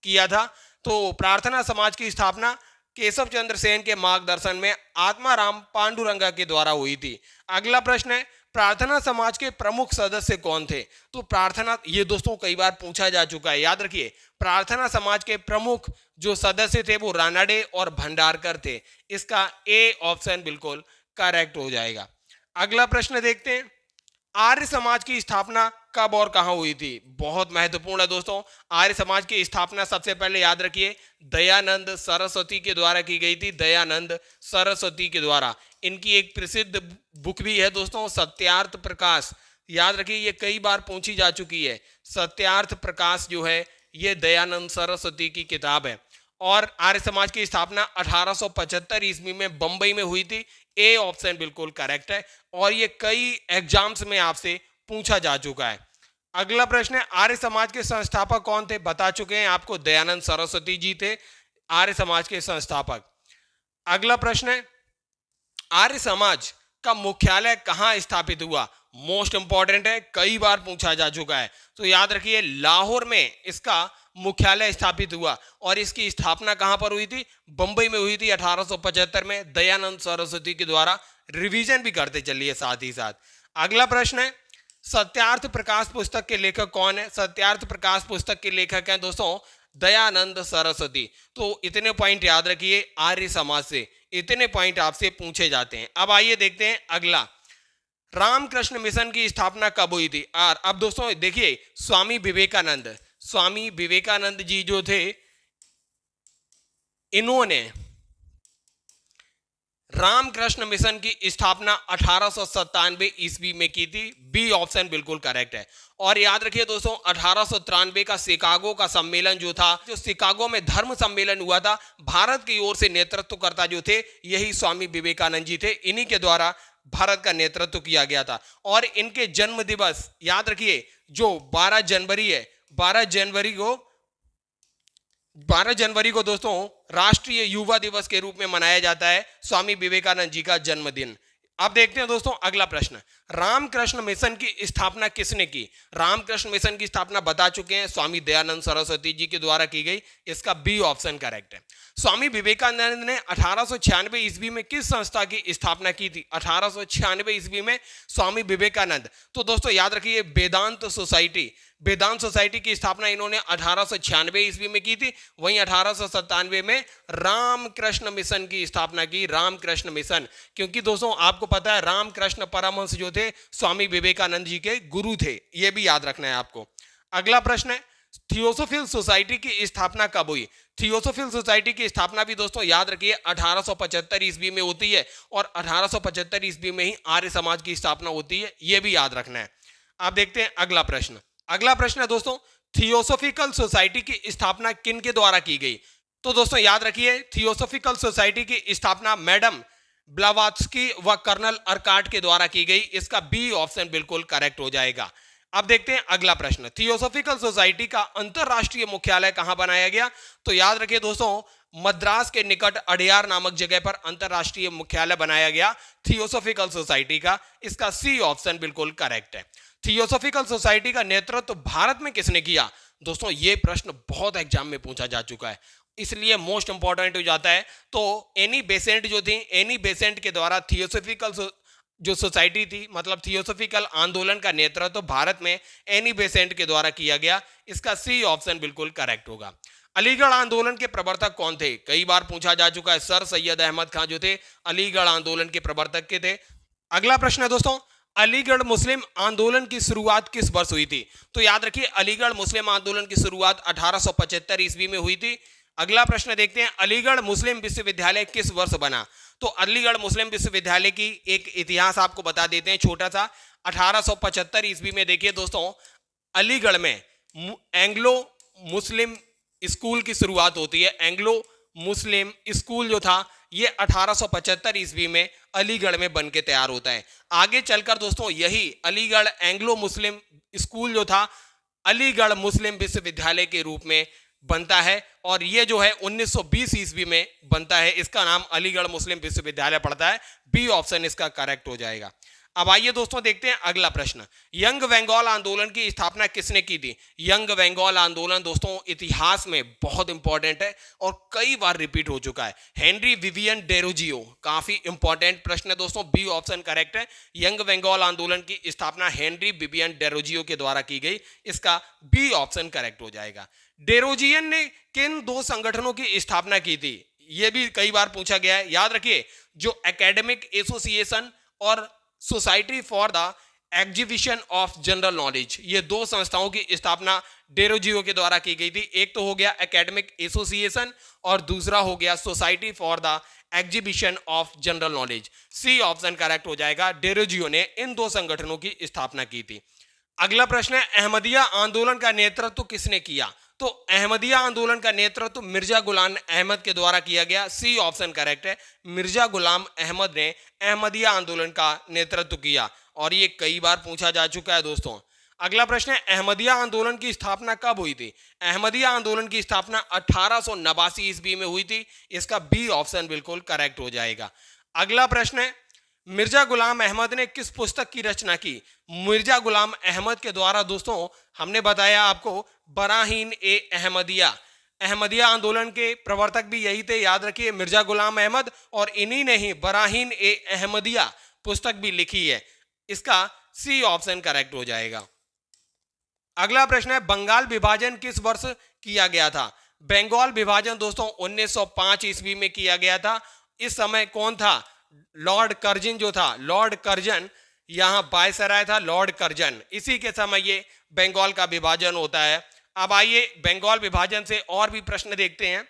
किया था। तो प्रार्थना समाज की स्थापना केशव चंद्र सेन के मार्गदर्शन में आत्माराम पांडुरंगा के द्वारा हुई थी। अगला प्रश्न है, प्रार्थना समाज के प्रमुख सदस्य कौन थे? तो प्रार्थना, ये दोस्तों कई बार पूछा जा चुका है, याद रखिए। प्रार्थना समाज के प्रमुख जो सदस्य थे वो रानडे और भंडारकर थे। इसका ए ऑप्शन बिल्कुल करेक्ट हो जाएगा। अगला प्रश्न देखते हैं, आर्य समाज की स्थापना कब और कहां हुई थी? बहुत महत्वपूर्ण है दोस्तों। आर्य समाज की स्थापना सबसे पहले याद रखिए दयानंद सरस्वती के द्वारा की गई थी। दयानंद सरस्वती के द्वारा। इनकी एक प्रसिद्ध बुक भी है दोस्तों, सत्यार्थ प्रकाश। याद रखिए ये कई बार पूछी जा चुकी है। सत्यार्थ प्रकाश जो है ये दयानंद सरस्वती की किताब है। और आर्य समाज की स्थापना 1875 ईस्वी में बंबई में हुई थी। ए ऑप्शन बिल्कुल करेक्ट है और ये कई एग्जाम्स में आपसे पूछा जा चुका है। अगला प्रश्न है, आर्य समाज के संस्थापक कौन थे? बता चुके हैं आपको, दयानंद सरस्वती जी थे आर्य समाज के संस्थापक। अगला प्रश्न है, आर्य समाज का मुख्यालय कहां स्थापित हुआ? मोस्ट इंपॉर्टेंट है, कई बार पूछा जा चुका है। तो याद रखिए लाहौर में इसका मुख्यालय स्थापित हुआ और इसकी स्थापना कहां पर हुई थी? बंबई में हुई थी 1875 में दयानंद सरस्वती के द्वारा। रिवीजन भी करते चलिए साथ ही साथ। अगला प्रश्न है, सत्यार्थ प्रकाश पुस्तक के लेखक कौन है? सत्यार्थ प्रकाश पुस्तक के लेखक हैं दोस्तों दयानंद सरस्वती। तो इतने पॉइंट याद रखिए आर्य समाज से, इतने पॉइंट आपसे पूछे जाते हैं। अब आइए देखते हैं अगला, रामकृष्ण मिशन की स्थापना कब हुई थी? और अब दोस्तों देखिए स्वामी विवेकानंद जी जो थे इन्होंने रामकृष्ण मिशन की स्थापना 1897 ईस्वी में की थी। बी ऑप्शन बिल्कुल करेक्ट है। और याद रखिए दोस्तों 1893 का शिकागो का सम्मेलन जो था, जो शिकागो में धर्म सम्मेलन हुआ था, भारत की ओर से नेतृत्वकर्ता जो थे यही स्वामी विवेकानंद जी थे। इन्हीं के द्वारा भारत का नेतृत्व किया गया था। और इनके जन्म दिवस याद रखिए जो 12 जनवरी है, 12 जनवरी को दोस्तों राष्ट्रीय युवा दिवस के रूप में मनाया जाता है, स्वामी विवेकानंद जी का जन्मदिन। अब देखते हैं दोस्तों अगला प्रश्न, रामकृष्ण मिशन की स्थापना किसने की? रामकृष्ण मिशन की स्थापना बता चुके हैं स्वामी दयानंद सरस्वती जी के द्वारा की गई। इसका बी ऑप्शन करेक्ट है। स्वामी विवेकानंद ने 1896 ईस्वी में किस संस्था की स्थापना की थी? 1896 ईस्वी में स्वामी विवेकानंद, तो दोस्तों याद रखिए वेदांत सोसाइटी की स्थापना इन्होंने 1896 ईस्वी में की थी। वहीं 1897 में रामकृष्ण मिशन की स्थापना की। रामकृष्ण मिशन, क्योंकि दोस्तों आपको पता है रामकृष्ण परमहंस जो थे स्वामी विवेकानंद जी के गुरु थे, यह भी याद रखना है आपको। अगला प्रश्न है, थियोसोफिल सोसाइटी की स्थापना कब हुई? थियोसोफिल सोसाइटी की स्थापना भी दोस्तों याद रखिए 1875 ईस्वी में होती है और 1875 ईस्वी में ही आर्य समाज की स्थापना होती है, यह भी याद रखना है। अब देखते हैं अगला प्रश्न। अगला प्रश्न है दोस्तों, थियोसोफिकल सोसाइटी की स्थापना किन के द्वारा की गई? तो दोस्तों याद रखिए थियोसोफिकल सोसाइटी की स्थापना मैडम ब्लावात्स्की व कर्नल अर्काट के द्वारा की गई। इसका बी ऑप्शन बिल्कुल करेक्ट हो जाएगा। अब देखते हैं अगला प्रश्न, थियोसोफिकल सोसाइटी का अंतरराष्ट्रीय मुख्यालय कहां बनाया गया? तो याद रखिए दोस्तों मद्रास के निकट अडयार नामक जगह पर अंतरराष्ट्रीय मुख्यालय बनाया गया थियोसोफिकल सोसाइटी का। इसका सी ऑप्शन बिल्कुल करेक्ट है। थियोसोफिकल सोसाइटी का नेतृत्व भारत में किसने किया? दोस्तों ये प्रश्न बहुत एग्जाम में पूछा जा चुका है, इसलिए मोस्ट इंपॉर्टेंट हो जाता है। तो एनी बेसेंट जो थी, एनी बेसेंट के द्वारा थियोसोफिकल जो सोसाइटी थी, मतलब थियोसोफिकल आंदोलन का नेतृत्व भारत में एनी बेसेंट के द्वारा किया गया। इसका सी ऑप्शन बिल्कुल करेक्ट होगा। अलीगढ़ आंदोलन के प्रवर्तक कौन थे? कई बार पूछा जा चुका है। सर सैयद अहमद खान जो थे अलीगढ़ आंदोलन के प्रवर्तक के थे। अगला प्रश्न है दोस्तों, अलीगढ़ मुस्लिम आंदोलन की शुरुआत किस वर्ष हुई थी? तो याद रखिए अलीगढ़ मुस्लिम आंदोलन की शुरुआत 1875 ईस्वी में हुई थी। अगला प्रश्न देखते हैं, अलीगढ़ मुस्लिम विश्वविद्यालय किस वर्ष बना? तो अलीगढ़ मुस्लिम विश्वविद्यालय की एक इतिहास आपको बता देते हैं छोटा सा। 1875 ईस्वी में देखिए दोस्तों अलीगढ़ में एंग्लो मुस्लिम स्कूल की शुरुआत होती है। एंग्लो मुस्लिम स्कूल जो था ये 1875 ईस्वी में अलीगढ़ में बन के तैयार होता है। आगे चलकर दोस्तों यही अलीगढ़ एंग्लो मुस्लिम स्कूल जो था अलीगढ़ मुस्लिम विश्वविद्यालय के रूप में बनता है और ये जो है 1920 ईस्वी में बनता है। इसका नाम अलीगढ़ मुस्लिम विश्वविद्यालय पड़ता है। बी ऑप्शन इसका करेक्ट हो जाएगा। अब आइए दोस्तों देखते हैं अगला प्रश्न। यंग बंगाल आंदोलन की स्थापना किसने की थी? यंग बंगाल आंदोलन दोस्तों इतिहास में बहुत इंपॉर्टेंट है और कई बार रिपीट हो चुका है। हेनरी विवियन डेरोजियो, काफी इंपॉर्टेंट प्रश्न है दोस्तों, बी ऑप्शन करेक्ट है। यंग बंगाल आंदोलन की स्थापना हेनरी विवियन डेरोजियो के द्वारा की गई, इसका बी ऑप्शन करेक्ट हो जाएगा। डेरोजियन ने किन दो संगठनों की स्थापना की थी? यह भी कई बार पूछा गया है, याद रखिए, जो एकेडमिक एसोसिएशन और society for the exhibition of general knowledge, ये दो संस्थाओं की स्थापना डेरोजियो के द्वारा की गई थी। एक तो हो गया एकेडमिक एसोसिएशन और दूसरा हो गया society for the exhibition of general knowledge, C option correct हो जाएगा। डेरोजियो ने इन दो संगठनों की स्थापना की थी। अगला प्रश्न है, अहमदिया आंदोलन का नेतृत्व किसने किया? तो अहमदिया आंदोलन का नेतृत्व मिर्जा गुलाम अहमद के द्वारा किया गया, सी ऑप्शन करेक्ट है। मिर्जा गुलाम अहमद ने अहमदिया आंदोलन का नेतृत्व किया और ये कई बार पूछा जा चुका है दोस्तों। अगला प्रश्न है, अहमदिया आंदोलन की स्थापना कब हुई थी? अहमदिया आंदोलन की स्थापना 1889 ईस्वी में हुई थी, इसका बी ऑप्शन बिल्कुल करेक्ट हो जाएगा। अगला प्रश्न है, मिर्जा गुलाम अहमद ने किस पुस्तक की रचना की? मिर्जा गुलाम अहमद के द्वारा दोस्तों हमने बताया आपको बराहीन ए अहमदिया, अहमदिया आंदोलन के प्रवर्तक भी यही थे, याद रखिए, मिर्जा गुलाम अहमद, और इन्हीं ने ही बराहीन ए अहमदिया पुस्तक भी लिखी है, इसका सी ऑप्शन करेक्ट हो जाएगा। अगला प्रश्न है, बंगाल विभाजन किस वर्ष किया गया था? बंगाल विभाजन दोस्तों 1905 ईस्वी में किया गया था। इस समय कौन था? लॉर्ड कर्जन जो था, लॉर्ड कर्जन यहां वायसराय था, लॉर्ड कर्जन, इसी के समय ये बंगाल का विभाजन होता है। अब आइए बंगाल विभाजन से और भी प्रश्न देखते हैं।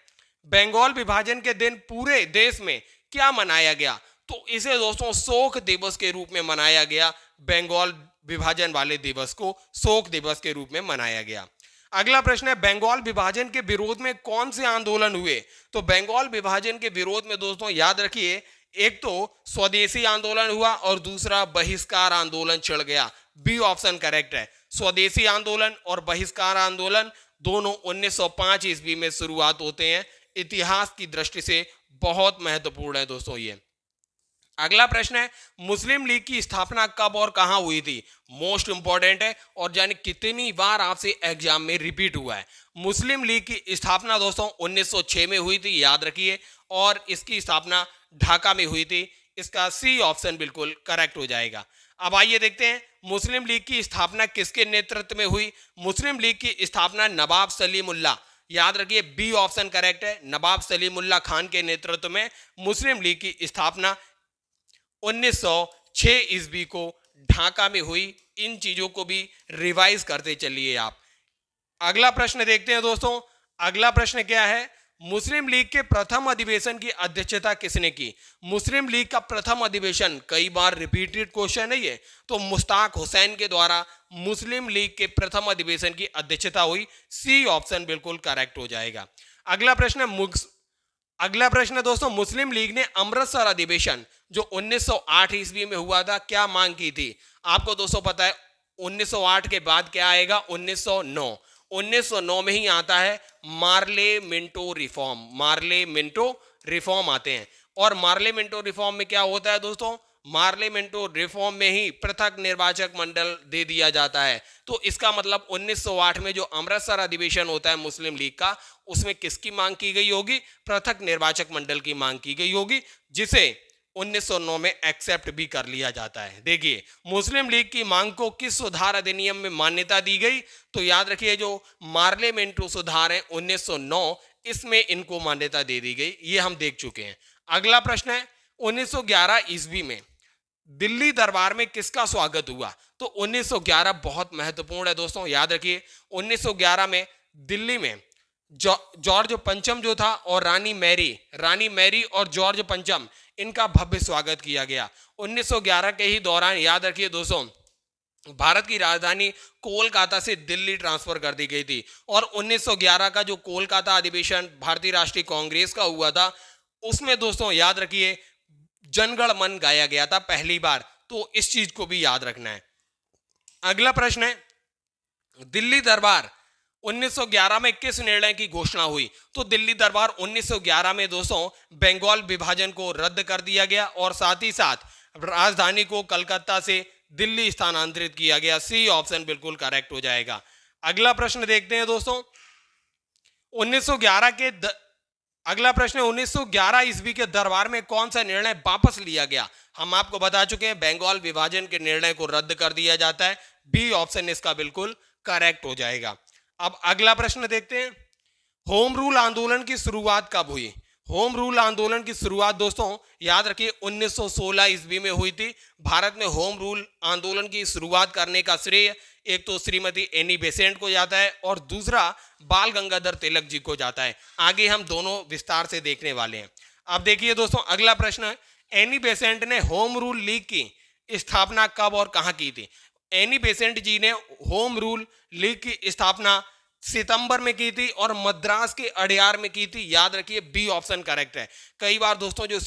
बंगाल विभाजन के दिन पूरे देश में क्या मनाया गया? तो इसे दोस्तों शोक दिवस के रूप में मनाया गया। बंगाल विभाजन वाले दिवस को शोक दिवस के रूप में मनाया गया। अगला प्रश्न है, बंगाल विभाजन के विरोध में कौन से आंदोलन हुए? तो बंगाल विभाजन के विरोध में दोस्तों याद रखिए, एक तो स्वदेशी आंदोलन हुआ और दूसरा बहिष्कार आंदोलन छिड़ गया, बी ऑप्शन करेक्ट है। स्वदेशी आंदोलन और बहिष्कार आंदोलन दोनों 1905 ईस्वी में शुरुआत होते हैं, इतिहास की दृष्टि से बहुत महत्वपूर्ण है दोस्तों ये। अगला प्रश्न है, मुस्लिम लीग की स्थापना कब और कहां हुई थी? मोस्ट इंपॉर्टेंट है और जाने कितनी बार आपसे एग्जाम में रिपीट हुआ है। मुस्लिम लीग की स्थापना दोस्तों 1906 में हुई थी, याद रखिए, और इसकी स्थापना ढाका में हुई थी, इसका सी ऑप्शन बिल्कुल करेक्ट हो जाएगा। अब आइए देखते हैं मुस्लिम लीग की स्थापना किसके नेतृत्व में हुई? मुस्लिम लीग की स्थापना नवाब सलीमुल्लाह, याद रखिए, बी ऑप्शन करेक्ट है। नवाब सलीमुल्लाह खान के नेतृत्व में मुस्लिम लीग की स्थापना 1906 ईस्वी को ढाका में हुई। इन चीजों को भी रिवाइज करते चलिए आप। अगला प्रश्न देखते हैं दोस्तों। अगला प्रश्न क्या है, मुस्लिम लीग के प्रथम अधिवेशन की अध्यक्षता किसने की? मुस्लिम लीग का प्रथम अधिवेशन कई बार रिपीटेड क्वेश्चन है ये, तो मुश्ताक हुसैन के द्वारा मुस्लिम लीग के प्रथम अधिवेशन की अध्यक्षता हुई, सी ऑप्शन बिल्कुल करेक्ट हो जाएगा। अगला प्रश्न दोस्तों, मुस्लिम लीग ने अमृतसर अधिवेशन जो 1908 ईस्वी में हुआ था, क्या मांग की थी? आपको दोस्तों पता है 1908 के बाद क्या आएगा? 1909। 1909 में ही आता है Morley Minto reform, Morley Minto reform आते हैं। और मार्ले मिंटो रिफॉर्म में क्या होता है दोस्तों? मार्ले मिंटो रिफॉर्म में ही पृथक निर्वाचक मंडल दे दिया जाता है। तो इसका मतलब 1908 में जो अमृतसर अधिवेशन होता है मुस्लिम लीग का, उसमें किसकी मांग की गई होगी? पृथक निर्वाचक मंडल की मांग की गई होगी, जिसे 1909 में एक्सेप्ट भी कर लिया जाता है। देखिए मुस्लिम लीग की मांग को किस सुधार अधिनियम में मान्यता दी गई? तो याद रखिए जो मार्लियामेंटो सुधार है 1909, इसमें इनको मान्यता दे दी गई, ये हम देख चुके हैं। अगला प्रश्न है, 1911 ईस्वी में दिल्ली दरबार में किसका स्वागत हुआ? तो 1911 बहुत महत्वपूर्ण है दोस्तों, याद रखिए 1911 में दिल्ली में जॉर्ज पंचम जो था और रानी मैरी और जॉर्ज पंचम, इनका भव्य स्वागत किया गया। 1911 के ही दौरान याद रखिए दोस्तों, भारत की राजधानी कोलकाता से दिल्ली ट्रांसफर कर दी गई थी। और 1911 का जो कोलकाता अधिवेशन भारतीय राष्ट्रीय कांग्रेस का हुआ था, उसमें दोस्तों याद रखिए जनगण मन गाया गया था पहली बार, तो इस चीज को भी याद रखना है। अगला प्रश्न है, दिल्ली दरबार 1911 में किस निर्णय की घोषणा हुई? तो दिल्ली दरबार 1911 में दोस्तों बंगाल विभाजन को रद्द कर दिया गया और साथ ही साथ राजधानी को कलकत्ता से दिल्ली स्थानांतरित किया गया। सी ऑप्शन बिल्कुल करेक्ट हो जाएगा। अगला प्रश्न देखते हैं दोस्तों। 1911 के अगला प्रश्न है 1911 ईस्वी के दरबार में कौन सा निर्णय वापस लिया गया? हम आपको बता चुके हैं बंगाल विभाजन के निर्णय को रद्द कर दिया जाता है। बी ऑप्शन इसका बिल्कुल करेक्ट हो जाएगा। अब अगला प्रश्न देखते हैं। होम रूल आंदोलन की शुरुआत कब हुई? होम रूल आंदोलन की शुरुआत दोस्तों याद रखिए 1916 ईस्वी में हुई थी। भारत में होम रूल आंदोलन की शुरुआत करने का श्रेय एक तो श्रीमती एनी बेसेंट को जाता है और दूसरा बाल गंगाधर तिलक जी को जाता है। आगे हम दोनों विस्तार से देखने वाले हैं। अब देखिए दोस्तों अगला प्रश्न है, एनी बेसेंट ने होम रूल लीग की स्थापना कब और कहां की थी? एनी बेसेंट जी ने होम रूल लीग की स्थापना सितंबर में की थी और मद्रास के अड़ियार में की थी। याद रखिए बी ऑप्शन करेक्ट है। कई बार दोस्तों जो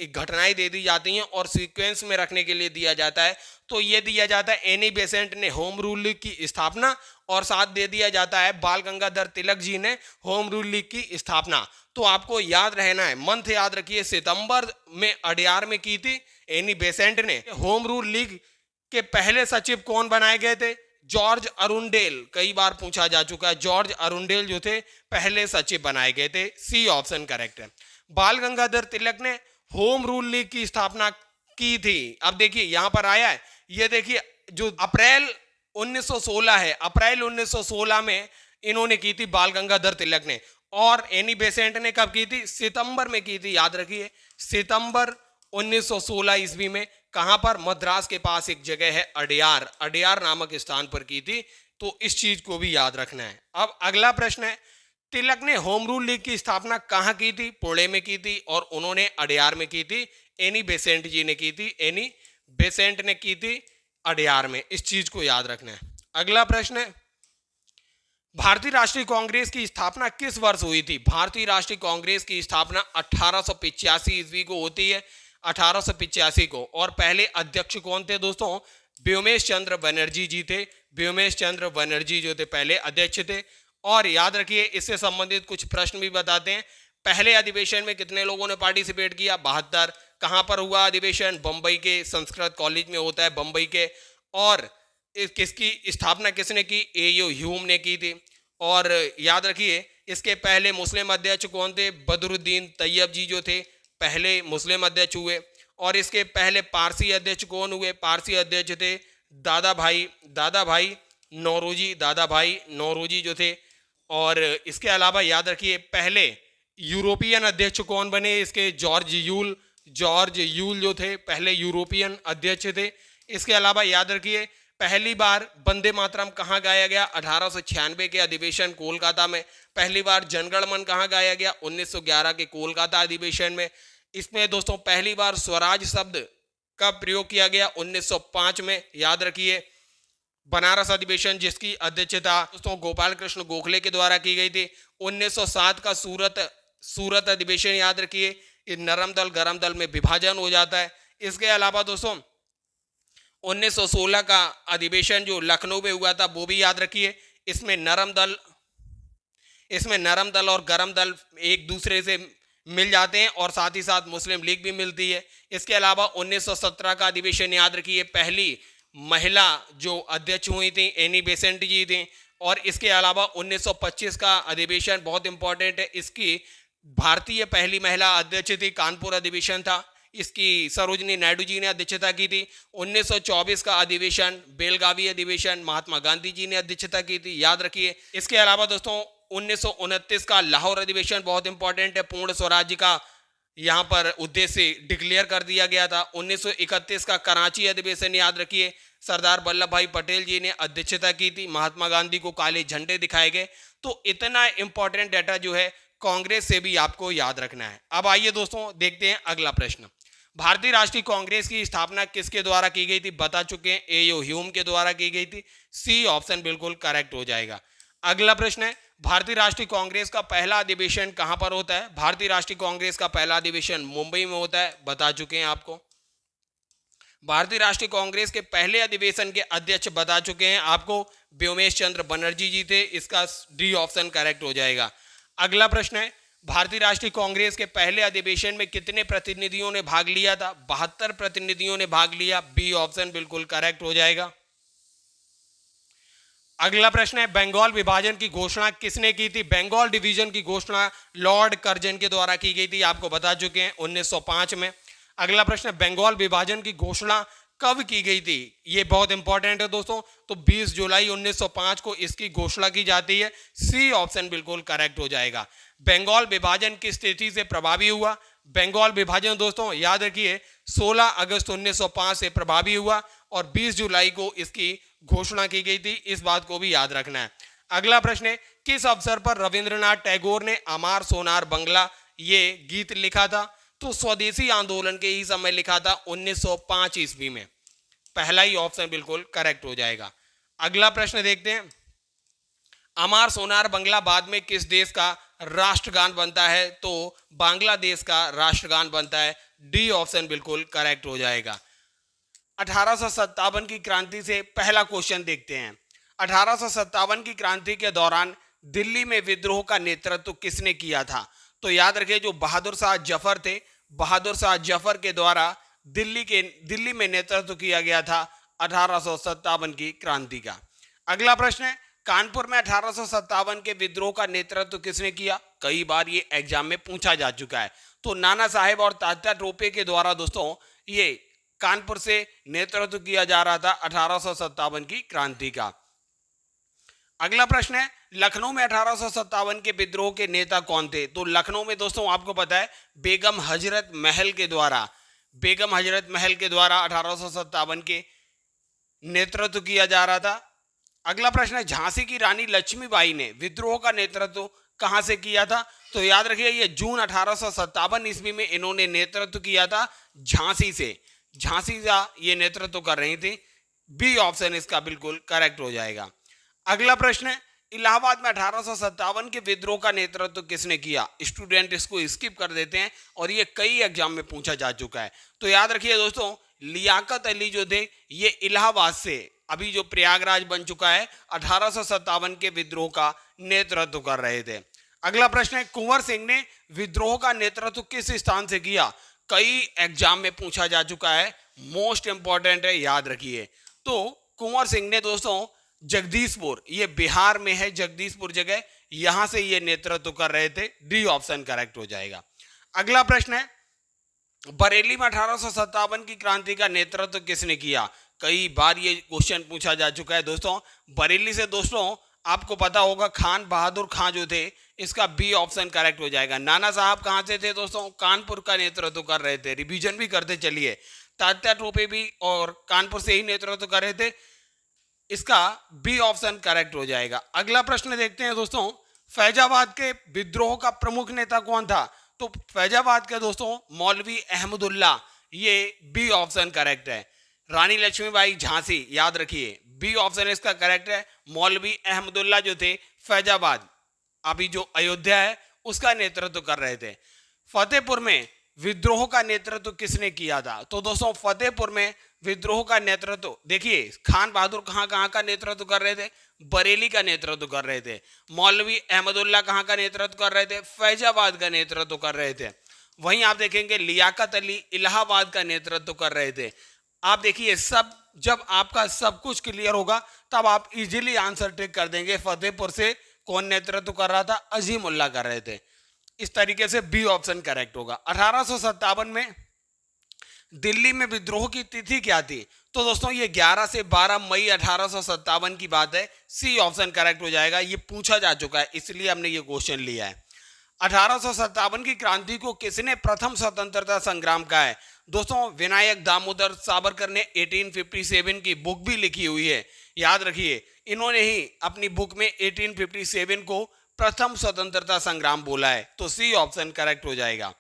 घटनाएं दे दी जाती हैं और सीक्वेंस में रखने के लिए दिया जाता है, तो ये दिया जाता है एनी बेसेंट ने होम रूल लीग की स्थापना और साथ दे दिया जाता है बाल गंगाधर तिलक जी ने होम रूल लीग की स्थापना। तो आपको याद रहना है, मंथ याद रखिए, सितंबर में अड़ियार में की थी एनी बेसेंट ने। होम रूल लीग के पहले सचिव कौन बनाए गए थे? George Arundale. कई बार पूछा जा चुका है, जॉर्ज अरुंडेल जो थे पहले सचिव बनाए गए थे। सी ऑप्शन करेक्ट है। बाल गंगाधर तिलक ने होम रूल लीग की स्थापना की थी। अब देखिए यहां पर आया है, ये देखिए जो अप्रैल 1916 है, अप्रैल 1916 में इन्होंने की थी बाल गंगाधर तिलक ने। और एनी बेसेंट ने कब की थी? सितंबर में की थी। याद रखिए सितंबर 1916 ईस्वी में। कहां पर? मद्रास के पास एक जगह है अड़ियार, अड़ियार नामक स्थान पर की थी। तो इस चीज को भी याद रखना है। अब अगला प्रश्न है, तिलक ने होम रूल लीग की स्थापना कहां की थी? पुणे में की थी और उन्होंने अड़ियार में की थी। एनी बेसेंट जी ने की थी, एनी बेसेंट ने की थी अड़ियार में। इस चीज को याद रखना है। अगला प्रश्न है, भारतीय राष्ट्रीय कांग्रेस की स्थापना किस वर्ष हुई थी? भारतीय राष्ट्रीय कांग्रेस की स्थापना 1885 ईस्वी को होती है, 1885 को। और पहले अध्यक्ष कौन थे दोस्तों? व्योमेश चंद्र बनर्जी जी थे। व्योमेश चंद्र बनर्जी जो थे पहले अध्यक्ष थे। और याद रखिए इससे संबंधित कुछ प्रश्न भी बताते हैं। पहले अधिवेशन में कितने लोगों ने पार्टिसिपेट किया? 72। कहां पर हुआ अधिवेशन? बंबई के संस्कृत कॉलेज में होता है, बंबई के। और किसकी स्थापना किसने की? एयू ह्यूम ने की थी। और याद रखिए इसके पहले मुस्लिम अध्यक्ष कौन थे? बदरुद्दीन तैयब जी जो थे पहले मुस्लिम अध्यक्ष हुए। और इसके पहले पारसी अध्यक्ष कौन हुए? पारसी अध्यक्ष थे दादा भाई नौरोजी, दादा भाई नौरोजी जो थे। और इसके अलावा याद रखिए पहले यूरोपियन अध्यक्ष कौन बने इसके? जॉर्ज यूल जो थे पहले यूरोपियन अध्यक्ष थे। इसके अलावा याद रखिए पहली बार वंदे मातरम कहाँ गाया गया? 1896 के अधिवेशन कोलकाता में। पहली बार जनगण मन कहाँ गाया गया? 1911 के कोलकाता अधिवेशन में। इसमें दोस्तों पहली बार स्वराज शब्द का प्रयोग किया गया 1905 में। याद रखिए बनारस अधिवेशन जिसकी अध्यक्षता दोस्तों गोपाल कृष्ण गोखले के द्वारा की गई थी। 1907 का सूरत अधिवेशन याद रखिए नरम दल गरम दल में विभाजन हो जाता है। इसके अलावा दोस्तों 1916 का अधिवेशन जो लखनऊ में हुआ था वो भी याद रखिए। इसमें नरम दल और गरम दल एक दूसरे से मिल जाते हैं और साथ ही साथ मुस्लिम लीग भी मिलती है। इसके अलावा 1917 का अधिवेशन याद रखिए, पहली महिला जो अध्यक्ष हुई थी एनी बेसेंट जी थी। और इसके अलावा 1925 का अधिवेशन बहुत इंपॉर्टेंट है, इसकी भारतीय पहली महिला अध्यक्ष थी, कानपुर अधिवेशन था, इसकी सरोजनी नायडू जी ने अध्यक्षता की थी। 1924 का अधिवेशन बेलगावी अधिवेशन महात्मा गांधी जी ने अध्यक्षता की थी, याद रखिए। इसके अलावा दोस्तों 1929 का लाहौर अधिवेशन बहुत इंपॉर्टेंट है, पूर्ण स्वराज्य का यहाँ पर उद्देश्य डिक्लेयर कर दिया गया था। 1931 का कराची अधिवेशन याद रखिए, सरदार वल्लभ भाई पटेल जी ने अध्यक्षता की थी, महात्मा गांधी को काले झंडे दिखाए गए। तो इतना इंपॉर्टेंट डाटा जो है कांग्रेस से भी आपको याद रखना है। अब आइए दोस्तों देखते हैं अगला प्रश्न। भारतीय राष्ट्रीय कांग्रेस की स्थापना किसके द्वारा की गई थी? बता चुके हैं, एओ ह्यूम के द्वारा की गई थी। सी ऑप्शन बिल्कुल करेक्ट हो जाएगा। अगला प्रश्न है, भारतीय राष्ट्रीय कांग्रेस का पहला अधिवेशन कहां पर होता है? भारतीय राष्ट्रीय कांग्रेस का पहला अधिवेशन मुंबई में होता है, बता चुके हैं आपको। भारतीय राष्ट्रीय कांग्रेस के पहले अधिवेशन के अध्यक्ष बता चुके हैं आपको, व्योमेश चंद्र बनर्जी जी थे। इसका डी ऑप्शन करेक्ट हो जाएगा। अगला प्रश्न है, भारतीय राष्ट्रीय कांग्रेस के पहले अधिवेशन में कितने प्रतिनिधियों ने भाग लिया था? 72 प्रतिनिधियों ने भाग लिया। बी ऑप्शन बिल्कुल करेक्ट हो जाएगा। अगला प्रश्न है, बंगाल विभाजन की घोषणा किसने की थी? बंगाल डिवीजन की घोषणा लॉर्ड कर्जन के द्वारा की गई थी, आपको बता चुके हैं 1905 में। अगला प्रश्न है, बंगाल विभाजन की घोषणा कब की गई थी? ये बहुत इंपॉर्टेंट है दोस्तों। तो 20 जुलाई 1905 को इसकी घोषणा की जाती है। सी ऑप्शन बिल्कुल करेक्ट हो जाएगा। बंगाल विभाजन किस तिथि से प्रभावी हुआ? बंगाल विभाजन दोस्तों याद रखिए 16 अगस्त 1905 से प्रभावी हुआ और 20 जुलाई को इसकी घोषणा की गई थी, इस बात को भी याद रखना है। अगला प्रश्न है, किस अवसर पर रविंद्रनाथ टैगोर ने अमार सोनार बंगला ये गीत लिखा था? तो स्वदेशी आंदोलन के ही समय लिखा था, 1905 ईस्वी में। पहला ही ऑप्शन बिल्कुल करेक्ट हो जाएगा। अगला प्रश्न देखते हैं, अमार सोनार बंगला बाद में किस देश का राष्ट्रगान बनता है? तो बांग्लादेश का राष्ट्रगान बनता है। डी ऑप्शन बिल्कुल करेक्ट हो जाएगा। 1857 की क्रांति से पहला क्वेश्चन देखते हैं। 1857 की क्रांति के दौरान दिल्ली में विद्रोह का नेतृत्व किसने किया था? तो याद रखिए जो बहादुर शाह जफर थे, बहादुर शाह जफर के द्वारा दिल्ली में नेतृत्व किया गया था 1857 की क्रांति का। अगला प्रश्न है, कानपुर में 1857 के विद्रोह का नेतृत्व किसने किया? कई बार ये एग्जाम में पूछा जा चुका है। तो नाना साहेब और तात्या टोपे के द्वारा दोस्तों ये कानपुर से नेतृत्व किया जा रहा था 1857 की क्रांति का। अगला प्रश्न है, लखनऊ में 1857 के विद्रोह के नेता कौन थे? तो लखनऊ में दोस्तों आपको पता है बेगम हजरत महल के द्वारा 1857 के नेतृत्व किया जा रहा था। अगला प्रश्न है, झांसी की रानी लक्ष्मीबाई ने विद्रोह का नेतृत्व कहां से किया था? तो याद रखिए ये जून 1857 ईस्वी में इन्होंने नेतृत्व किया था झांसी से। झांसी का ये नेतृत्व कर रही थी। बी ऑप्शन इसका बिल्कुल करेक्ट हो जाएगा। अगला प्रश्न है, इलाहाबाद में 1857 के विद्रोह का नेतृत्व किसने किया? स्टूडेंट इसको स्किप कर देते हैं और ये कई एग्जाम में पूछा जा चुका है। तो याद रखिए दोस्तों लियाकत अली जो थे ये इलाहाबाद से, अभी जो प्रयागराज बन चुका है, 1857 के विद्रोह का नेतृत्व कर रहे थे। अगला प्रश्न है, कुंवर सिंह ने विद्रोह का नेतृत्व किस स्थान से किया? कई एग्जाम में पूछा जा चुका है, मोस्ट इंपॉर्टेंट है, याद रखिए। तो कुंवर सिंह ने दोस्तों जगदीशपुर, ये बिहार में है जगदीशपुर जगह, यहां से ये नेतृत्व कर रहे थे। डी ऑप्शन करेक्ट हो जाएगा। अगला प्रश्न है, बरेली में 1857 की क्रांति का नेतृत्व किसने किया? कई बार ये क्वेश्चन पूछा जा चुका है दोस्तों। बरेली से दोस्तों आपको पता होगा खान बहादुर खां जो थे, इसका बी ऑप्शन करेक्ट हो जाएगा। नाना साहब कहां से थे दोस्तों? कानपुर का नेतृत्व कर रहे थे। रिवीजन भी करते चलिए, तात्या टोपे भी और कानपुर से ही नेतृत्व कर रहे थे। इसका बी ऑप्शन करेक्ट हो जाएगा। अगला प्रश्न देखते हैं दोस्तों, फैजाबाद के विद्रोह का प्रमुख नेता कौन था? तो फैजाबाद के दोस्तों मौलवी अहमदुल्ला, ये बी ऑप्शन करेक्ट है। रानी लक्ष्मीबाई झांसी, याद रखिए बी ऑप्शन इसका करेक्ट है। मौलवी अहमदुल्ला जो थे फैजाबाद, अभी जो अयोध्या है, उसका नेतृत्व कर रहे थे। फतेहपुर में विद्रोह का नेतृत्व किसने किया था? तो दोस्तों फतेहपुर में विद्रोह का नेतृत्व देखिए खान बहादुर कहाँ का नेतृत्व कर रहे थे? बरेली का नेतृत्व कर रहे थे। मौलवी अहमदुल्ला कहाँ का नेतृत्व कर रहे थे? फैजाबाद का नेतृत्व कर रहे थे। वहीं आप देखेंगे लियाकत अली इलाहाबाद का नेतृत्व कर रहे थे। आप देखिए सब, जब आपका सब कुछ क्लियर होगा तब आप इजीली आंसर टिक कर देंगे। फतेहपुर से कौन नेतृत्व कर रहा था? अजीमुल्ला कर रहे थे। इस तरीके से बी ऑप्शन करेक्ट होगा। 1857 में दिल्ली में विद्रोह की तिथि क्या थी? तो दोस्तों ये 11 से 12 मई 1857 की बात है। सी ऑप्शन करेक्ट हो जाएगा। ये पूछा जा चुका है इसलिए हमने ये क्वेश्चन लिया है। 1857 की क्रांति को किसने प्रथम स्वतंत्रता संग्राम कहा है? दोस्तों विनायक दामोदर सावरकर ने 1857 की बुक भी लिखी हुई है, याद रखिए। इन्होंने ही अपनी बुक में 1857 को प्रथम स्वतंत्रता संग्राम बोला है। तो सी ऑप्शन करेक्ट हो जाएगा।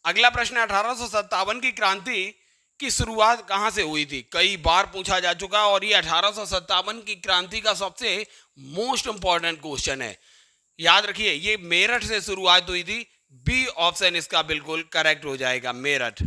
अगला प्रश्न, 1857 की क्रांति की शुरुआत कहां से हुई थी? कई बार पूछा जा चुका और ये 1857 की क्रांति का सबसे मोस्ट इंपॉर्टेंट क्वेश्चन है। याद रखिए ये मेरठ से शुरुआत हुई थी। बी ऑप्शन इसका बिल्कुल करेक्ट हो जाएगा, मेरठ।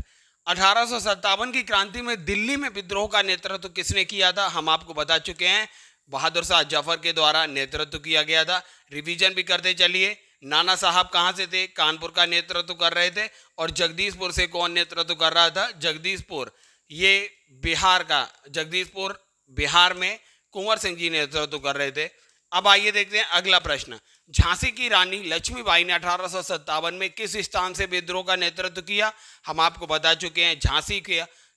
1857 की क्रांति में दिल्ली में विद्रोह का नेतृत्व किसने किया था? हम आपको बता चुके हैं, बहादुर शाह जफर के द्वारा नेतृत्व किया गया था। रिवीजन भी करते चलिए। नाना साहब कहाँ से थे? कानपुर का नेतृत्व कर रहे थे। और जगदीशपुर से कौन नेतृत्व कर रहा था? जगदीशपुर, ये बिहार का, जगदीशपुर बिहार में कुंवर सिंह जी नेतृत्व कर रहे थे। अब आइए देखते हैं अगला प्रश्न। झांसी की रानी लक्ष्मीबाई ने 1857 में किस स्थान से विद्रोह का नेतृत्व किया? हम आपको बता चुके हैं,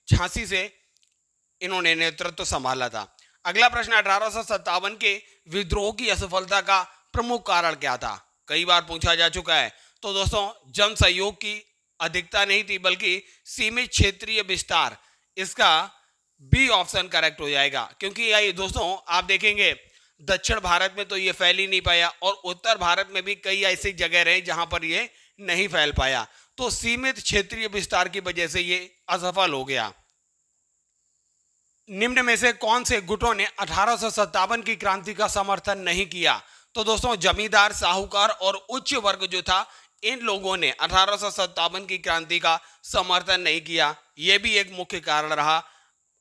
झांसी से इन्होंने नेतृत्व संभाला था। अगला प्रश्न, 1857 के विद्रोह की असफलता का प्रमुख कारण क्या था? कई बार पूछा जा चुका है। तो दोस्तों, जन सहयोग की अधिकता नहीं थी, बल्कि सीमित क्षेत्रीय विस्तार। इसका बी ऑप्शन करेक्ट हो जाएगा, क्योंकि ये दोस्तों आप देखेंगे दक्षिण भारत में तो ये फैल ही नहीं पाया, और उत्तर भारत में भी कई ऐसी जगह रहे जहां पर ये नहीं फैल पाया। तो सीमित क्षेत्रीय विस्तार की वजह से ये असफल हो गया। निम्न में से कौन से गुटों ने 1857 की क्रांति का समर्थन नहीं किया? तो दोस्तों, जमींदार, साहूकार और उच्च वर्ग जो था, इन लोगों ने 1857 की क्रांति का समर्थन नहीं किया। यह भी एक मुख्य कारण रहा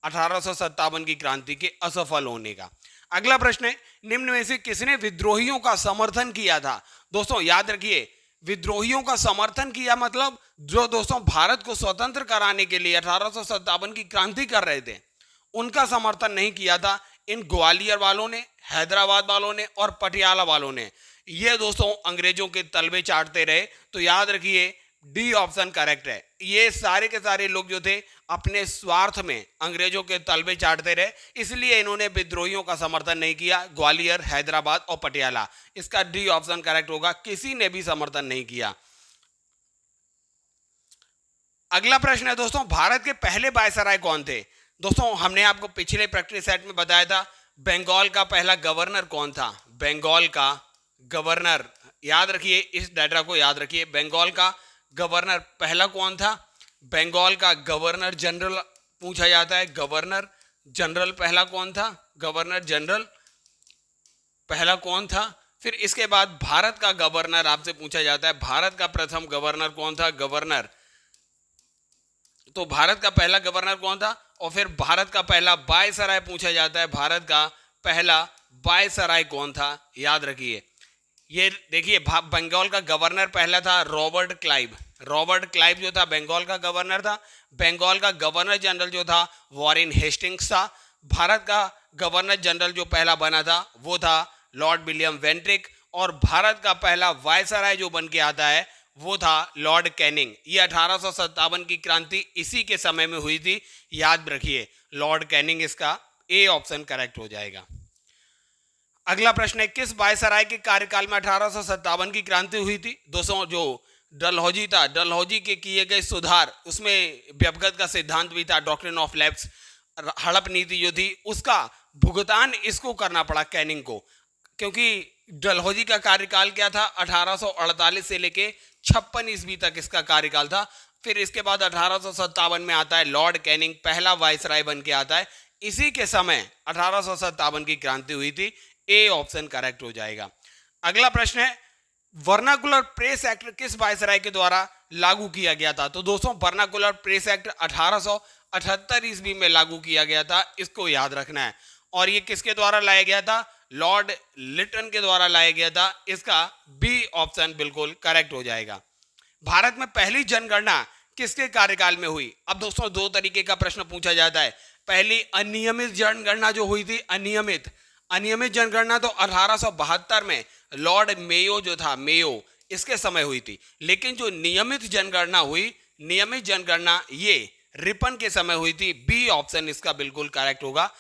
1857 की क्रांति के असफल होने का। अगला प्रश्न है, निम्न में से किसने विद्रोहियों का समर्थन किया था? दोस्तों याद रखिए, विद्रोहियों का समर्थन किया मतलब जो दोस्तों भारत को स्वतंत्र कराने के लिए 1857 की क्रांति कर रहे थे, उनका समर्थन नहीं किया था इन ग्वालियर वालों ने, हैदराबाद वालों ने और पटियाला वालों ने। ये दोस्तों अंग्रेजों के तलवे चाटते रहे। तो याद रखिए, डी ऑप्शन करेक्ट है। ये सारे के सारे लोग जो थे अपने स्वार्थ में अंग्रेजों के तलवे चाटते रहे, इसलिए इन्होंने विद्रोहियों का समर्थन नहीं किया, ग्वालियर, हैदराबाद और पटियाला। इसका डी ऑप्शन करेक्ट होगा, किसी ने भी समर्थन नहीं किया। अगला प्रश्न है दोस्तों, भारत के पहले वायसराय कौन थे? दोस्तों हमने आपको पिछले प्रैक्टिस सेट में बताया था, बंगाल का पहला गवर्नर कौन था? बंगाल का गवर्नर, याद रखिए, इस डाटा को याद रखिए। बंगाल का गवर्नर पहला कौन था? बंगाल का गवर्नर जनरल पूछा जाता है। गवर्नर जनरल पहला कौन था? गवर्नर जनरल पहला कौन था? फिर इसके बाद भारत का गवर्नर आपसे पूछा जाता है, भारत का प्रथम गवर्नर कौन था? गवर्नर, तो भारत का पहला गवर्नर कौन था? और फिर भारत का पहला वायसराय पूछा जाता है, भारत का पहला वायसराय कौन था? याद रखिए, ये देखिए, बंगाल का गवर्नर पहला था रॉबर्ट क्लाइव। रॉबर्ट क्लाइव जो था बंगाल का गवर्नर था। बंगाल का गवर्नर जनरल जो था वॉरेन हेस्टिंग्स था। भारत का गवर्नर जनरल जो पहला बना था वो था लॉर्ड विलियम वेंट्रिक। और भारत का पहला वायसराय जो बन के आता है वो था लॉर्ड कैनिंग। ये 1857 की क्रांति इसी के समय में हुई थी, याद रखिए, लॉर्ड कैनिंग। इसका ए ऑप्शन करेक्ट हो जाएगा। अगला प्रश्न है, किस वायसराय के कार्यकाल में 1857 की क्रांति हुई थी? दोस्तों जो डलहौजी था, डलहौजी के किए गए सुधार, उसमें व्यवगत का सिद्धांत भी था, डॉक्ट्रिन ऑफ लैप्स, हड़प नीति जो थी, उसका भुगतान इसको करना पड़ा कैनिंग को, क्योंकि डलहौजी का कार्यकाल क्या था? 1848 से लेके 56 ईस्वी तक इसका कार्यकाल था। फिर इसके बाद 1857 में आता है लॉर्ड कैनिंग, पहला वायसराय बन के आता है। इसी के समय 1857 की क्रांति हुई थी। ए ऑप्शन करेक्ट हो जाएगा। अगला प्रश्न है, वर्नाकुलर प्रेस एक्ट किस वायसराय के द्वारा लागू किया गया था? तो दोस्तों वर्नाकुलर प्रेस एक्ट 1878 ईस्वी में लागू किया गया था, इसको याद रखना है। और ये किसके द्वारा लाया गया था? लॉर्ड लिटन के द्वारा लाया गया था। इसका बी ऑप्शन बिल्कुल करेक्ट हो जाएगा। भारत में पहली जनगणना किसके कार्यकाल में हुई? अब दोस्तों दो तरीके का प्रश्न पूछा जाता है। पहली अनियमित जनगणना जो हुई थी, अनियमित जनगणना तो 1872 में लॉर्ड मेयो जो था, मेयो, इसके समय हुई थी। लेकिन जो नियमित जनगणना हुई, नियमित जनगणना ये रिपन के समय हुई थी। बी ऑप्शन इसका बिल्कुल करेक्ट होगा।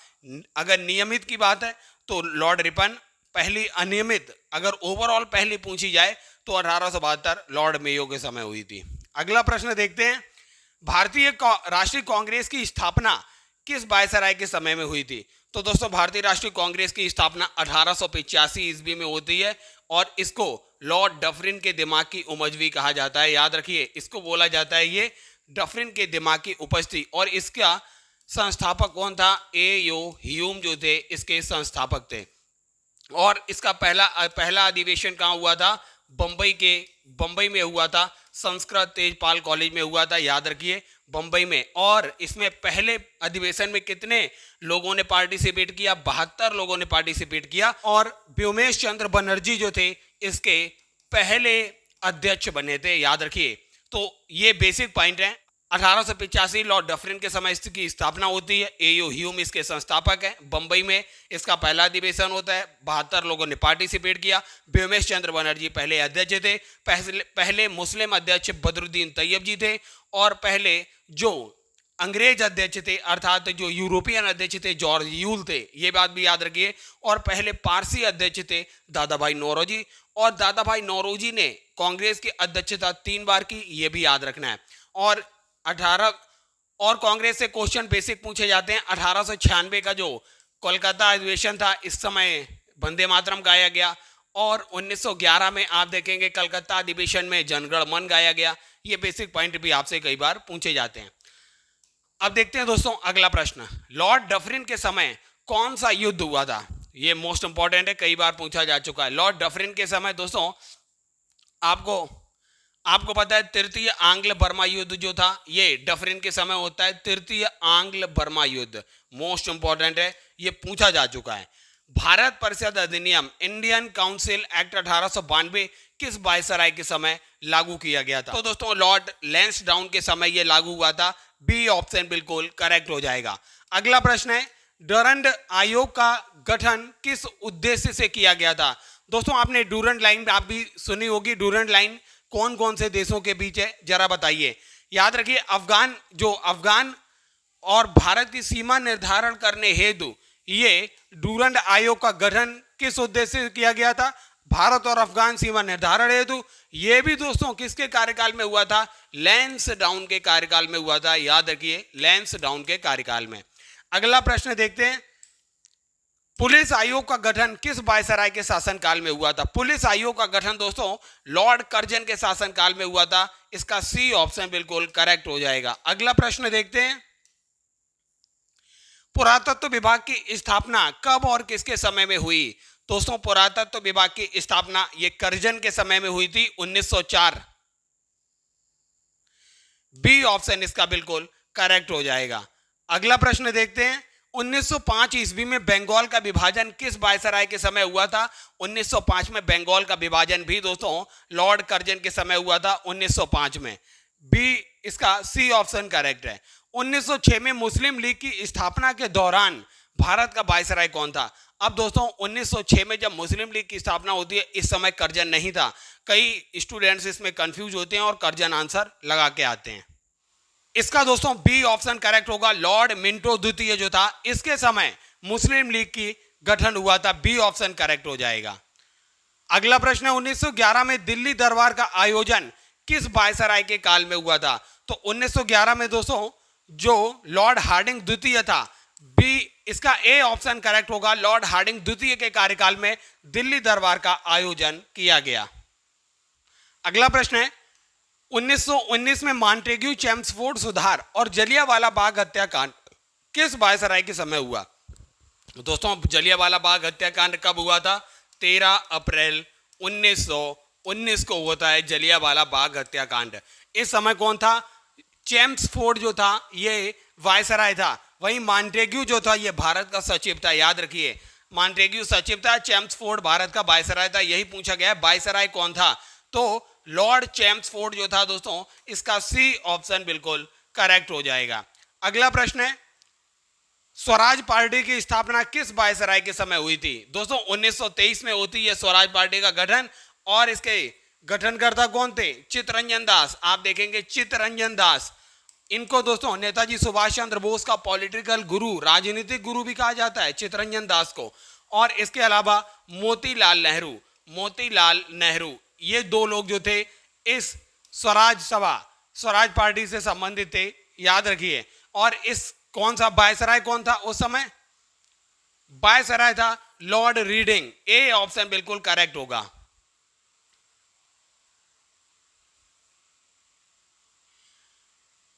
अगर नियमित की बात है तो लॉर्ड रिपन, पहली अनियमित अगर ओवरऑल पहली पूछी जाए तो 1872 लॉर्ड मेयो के समय हुई थी। अगला प्रश्न देखते हैं, भारतीय राष्ट्रीय कांग्रेस की स्थापना किस वायसराय के समय में हुई थी? तो दोस्तों भारतीय राष्ट्रीय कांग्रेस की स्थापना 1885 ईस्वी में होती है और इसको लॉर्ड डफरिन के दिमाग की उपज भी कहा जाता है। याद रखिए, इसको बोला जाता है ये डफरिन के दिमाग की उपज थी। और इसका संस्थापक कौन था? ए यो ह्यूम जो थे इसके संस्थापक थे। और इसका पहला अधिवेशन कहाँ हुआ था? बंबई में हुआ था, संस्कृत तेजपाल कॉलेज में हुआ था, याद रखिए, बंबई में। और इसमें पहले अधिवेशन में कितने लोगों ने पार्टिसिपेट किया? 72 लोगों ने पार्टिसिपेट किया। और व्योमेश चंद्र बनर्जी जो थे इसके पहले अध्यक्ष बने थे, याद रखिए। तो ये बेसिक पॉइंट है। 1885 लॉर्ड डफरिन के समय इसकी स्थापना होती है। एयू ह्यूम इसके संस्थापक हैं। बंबई में इसका पहला अधिवेशन होता है। 72 लोगों ने पार्टिसिपेट किया। व्योमेश चंद्र बनर्जी पहले अध्यक्ष थे। पहले मुस्लिम अध्यक्ष बदरुद्दीन तैयब जी थे, और पहले जो अंग्रेज अध्यक्ष थे अर्थात जो यूरोपियन अध्यक्ष थे जॉर्ज यूल थे, ये बात भी याद रखिए। और पहले पारसी अध्यक्ष थे दादा भाई नौरोजी, और दादा भाई नौरोजी ने कांग्रेस की अध्यक्षता 3 बार की, ये भी याद रखना है। और कांग्रेस से क्वेश्चन बेसिक पूछे जाते हैं। 1896 का जो कोलकाता अधिवेशन था, इस समय वंदे मातरम गाया गया, और 1911 में आप देखेंगे कलकत्ता अधिवेशन में जनगण मन गाया गया। ये बेसिक पॉइंट भी आपसे कई बार पूछे जाते हैं। अब देखते हैं दोस्तों अगला प्रश्न, लॉर्ड डफरिन के समय कौन सा युद्ध हुआ था? ये मोस्ट इंपॉर्टेंट है, कई बार पूछा जा चुका है। लॉर्ड डफरिन के समय दोस्तों आपको पता है तृतीय आंग्ल बर्मा युद्ध जो था, ये डफरिन के समय होता है। तृतीय आंग्ल बर्मा युद्ध मोस्ट इंपॉर्टेंट है, ये पूछा जा चुका है। भारत परिषद अधिनियम इंडियन काउंसिल एक्ट 1892 किस वायसराय के समय लागू किया गया था? तो दोस्तों लॉर्ड लैंसडाउन के समय ये लागू हुआ था। बी ऑप्शन बिल्कुल करेक्ट हो जाएगा। अगला प्रश्न है, डुरंड आयोग का गठन किस उद्देश्य से किया गया था? दोस्तों आपने डुरंड लाइन आप भी सुनी होगी। डुरंड लाइन कौन कौन से देशों के बीच है, जरा बताइए। याद रखिए अफगान और भारत की सीमा निर्धारण करने हेतु ये डुरंड आयोग का गठन किस उद्देश्य से किया गया था? भारत और अफगान सीमा निर्धारण हेतु। ये भी दोस्तों किसके कार्यकाल में हुआ था? लैंसडाउन के कार्यकाल में हुआ था, याद रखिए लैंसडाउन के कार्यकाल में। अगला प्रश्न देखते हैं, पुलिस आयोग का गठन किस वायसराय के शासनकाल में हुआ था? पुलिस आयोग का गठन दोस्तों लॉर्ड कर्जन के शासनकाल में हुआ था। इसका सी ऑप्शन बिल्कुल करेक्ट हो जाएगा। अगला प्रश्न देखते हैं, पुरातत्व विभाग की स्थापना कब और किसके समय में हुई? दोस्तों पुरातत्व विभाग की स्थापना ये कर्जन के समय में हुई थी, 1904। बी ऑप्शन इसका बिल्कुल करेक्ट हो जाएगा। अगला प्रश्न देखते हैं, 1905 ईस्वी में बंगाल का विभाजन किस वायसराय के समय हुआ था? 1905 में बंगाल का विभाजन भी दोस्तों लॉर्ड कर्जन के समय हुआ था, 1905 में। बी इसका सी ऑप्शन करेक्ट है। 1906 में मुस्लिम लीग की स्थापना के दौरान भारत का वायसराय कौन था? अब दोस्तों 1906 में जब मुस्लिम लीग की स्थापना होती है, इस समय कर्जन नहीं था। कई स्टूडेंट्स इसमें कंफ्यूज होते हैं और कर्जन आंसर लगा के आते हैं। इसका दोस्तों बी ऑप्शन करेक्ट होगा। लॉर्ड मिंटो द्वितीय जो था, इसके समय मुस्लिम लीग की गठन हुआ था। बी ऑप्शन करेक्ट हो जाएगा। अगला प्रश्न है, 1911 में दिल्ली दरबार का आयोजन किस वायसराय के काल में हुआ था? तो 1911 में दोस्तों जो लॉर्ड हार्डिंग द्वितीय था, बी इसका ए ऑप्शन करेक्ट होगा। लॉर्ड हार्डिंग द्वितीय के कार्यकाल में दिल्ली दरबार का आयोजन किया गया। अगला प्रश्न है, 1919 में मॉन्टेग्यू चेम्सफोर्ड सुधार और जलियांवाला बाग हत्याकांड किस वायसराय के समय हुआ? दोस्तों जलियांवाला बाग हत्याकांड कब हुआ था? 13 अप्रैल 1919 को होता है जलियांवाला बाग हत्याकांड। इस समय कौन था? चेम्सफोर्ड जो था ये वायसराय था। वहीं मॉन्टेग्यू जो था ये भारत का सचिव था, याद रखिए मॉन्टेग्यू सचिव था, चेम्सफोर्ड भारत का वायसराय था। यही पूछा गया वायसराय कौन था? तो लॉर्ड चेम्सफोर्ड जो था दोस्तों, इसका सी ऑप्शन बिल्कुल करेक्ट हो जाएगा। अगला प्रश्न है, स्वराज पार्टी की स्थापना किस वायसराय के समय हुई थी? दोस्तों 1923 में होती है स्वराज पार्टी का गठन, और इसके गठनकर्ता कौन थे? चित्तरंजन दास। आप देखेंगे चित्तरंजन दास, इनको दोस्तों नेताजी सुभाष चंद्र बोस का पॉलिटिकल गुरु, राजनीतिक गुरु भी कहा जाता है चित्तरंजन दास को। और इसके अलावा मोतीलाल नेहरू, ये दो लोग जो थे इस स्वराज पार्टी से संबंधित थे, याद रखिए। और इस कौन सा वायसराय कौन था उस समय? वायसराय था लॉर्ड रीडिंग। ए ऑप्शन बिल्कुल करेक्ट होगा।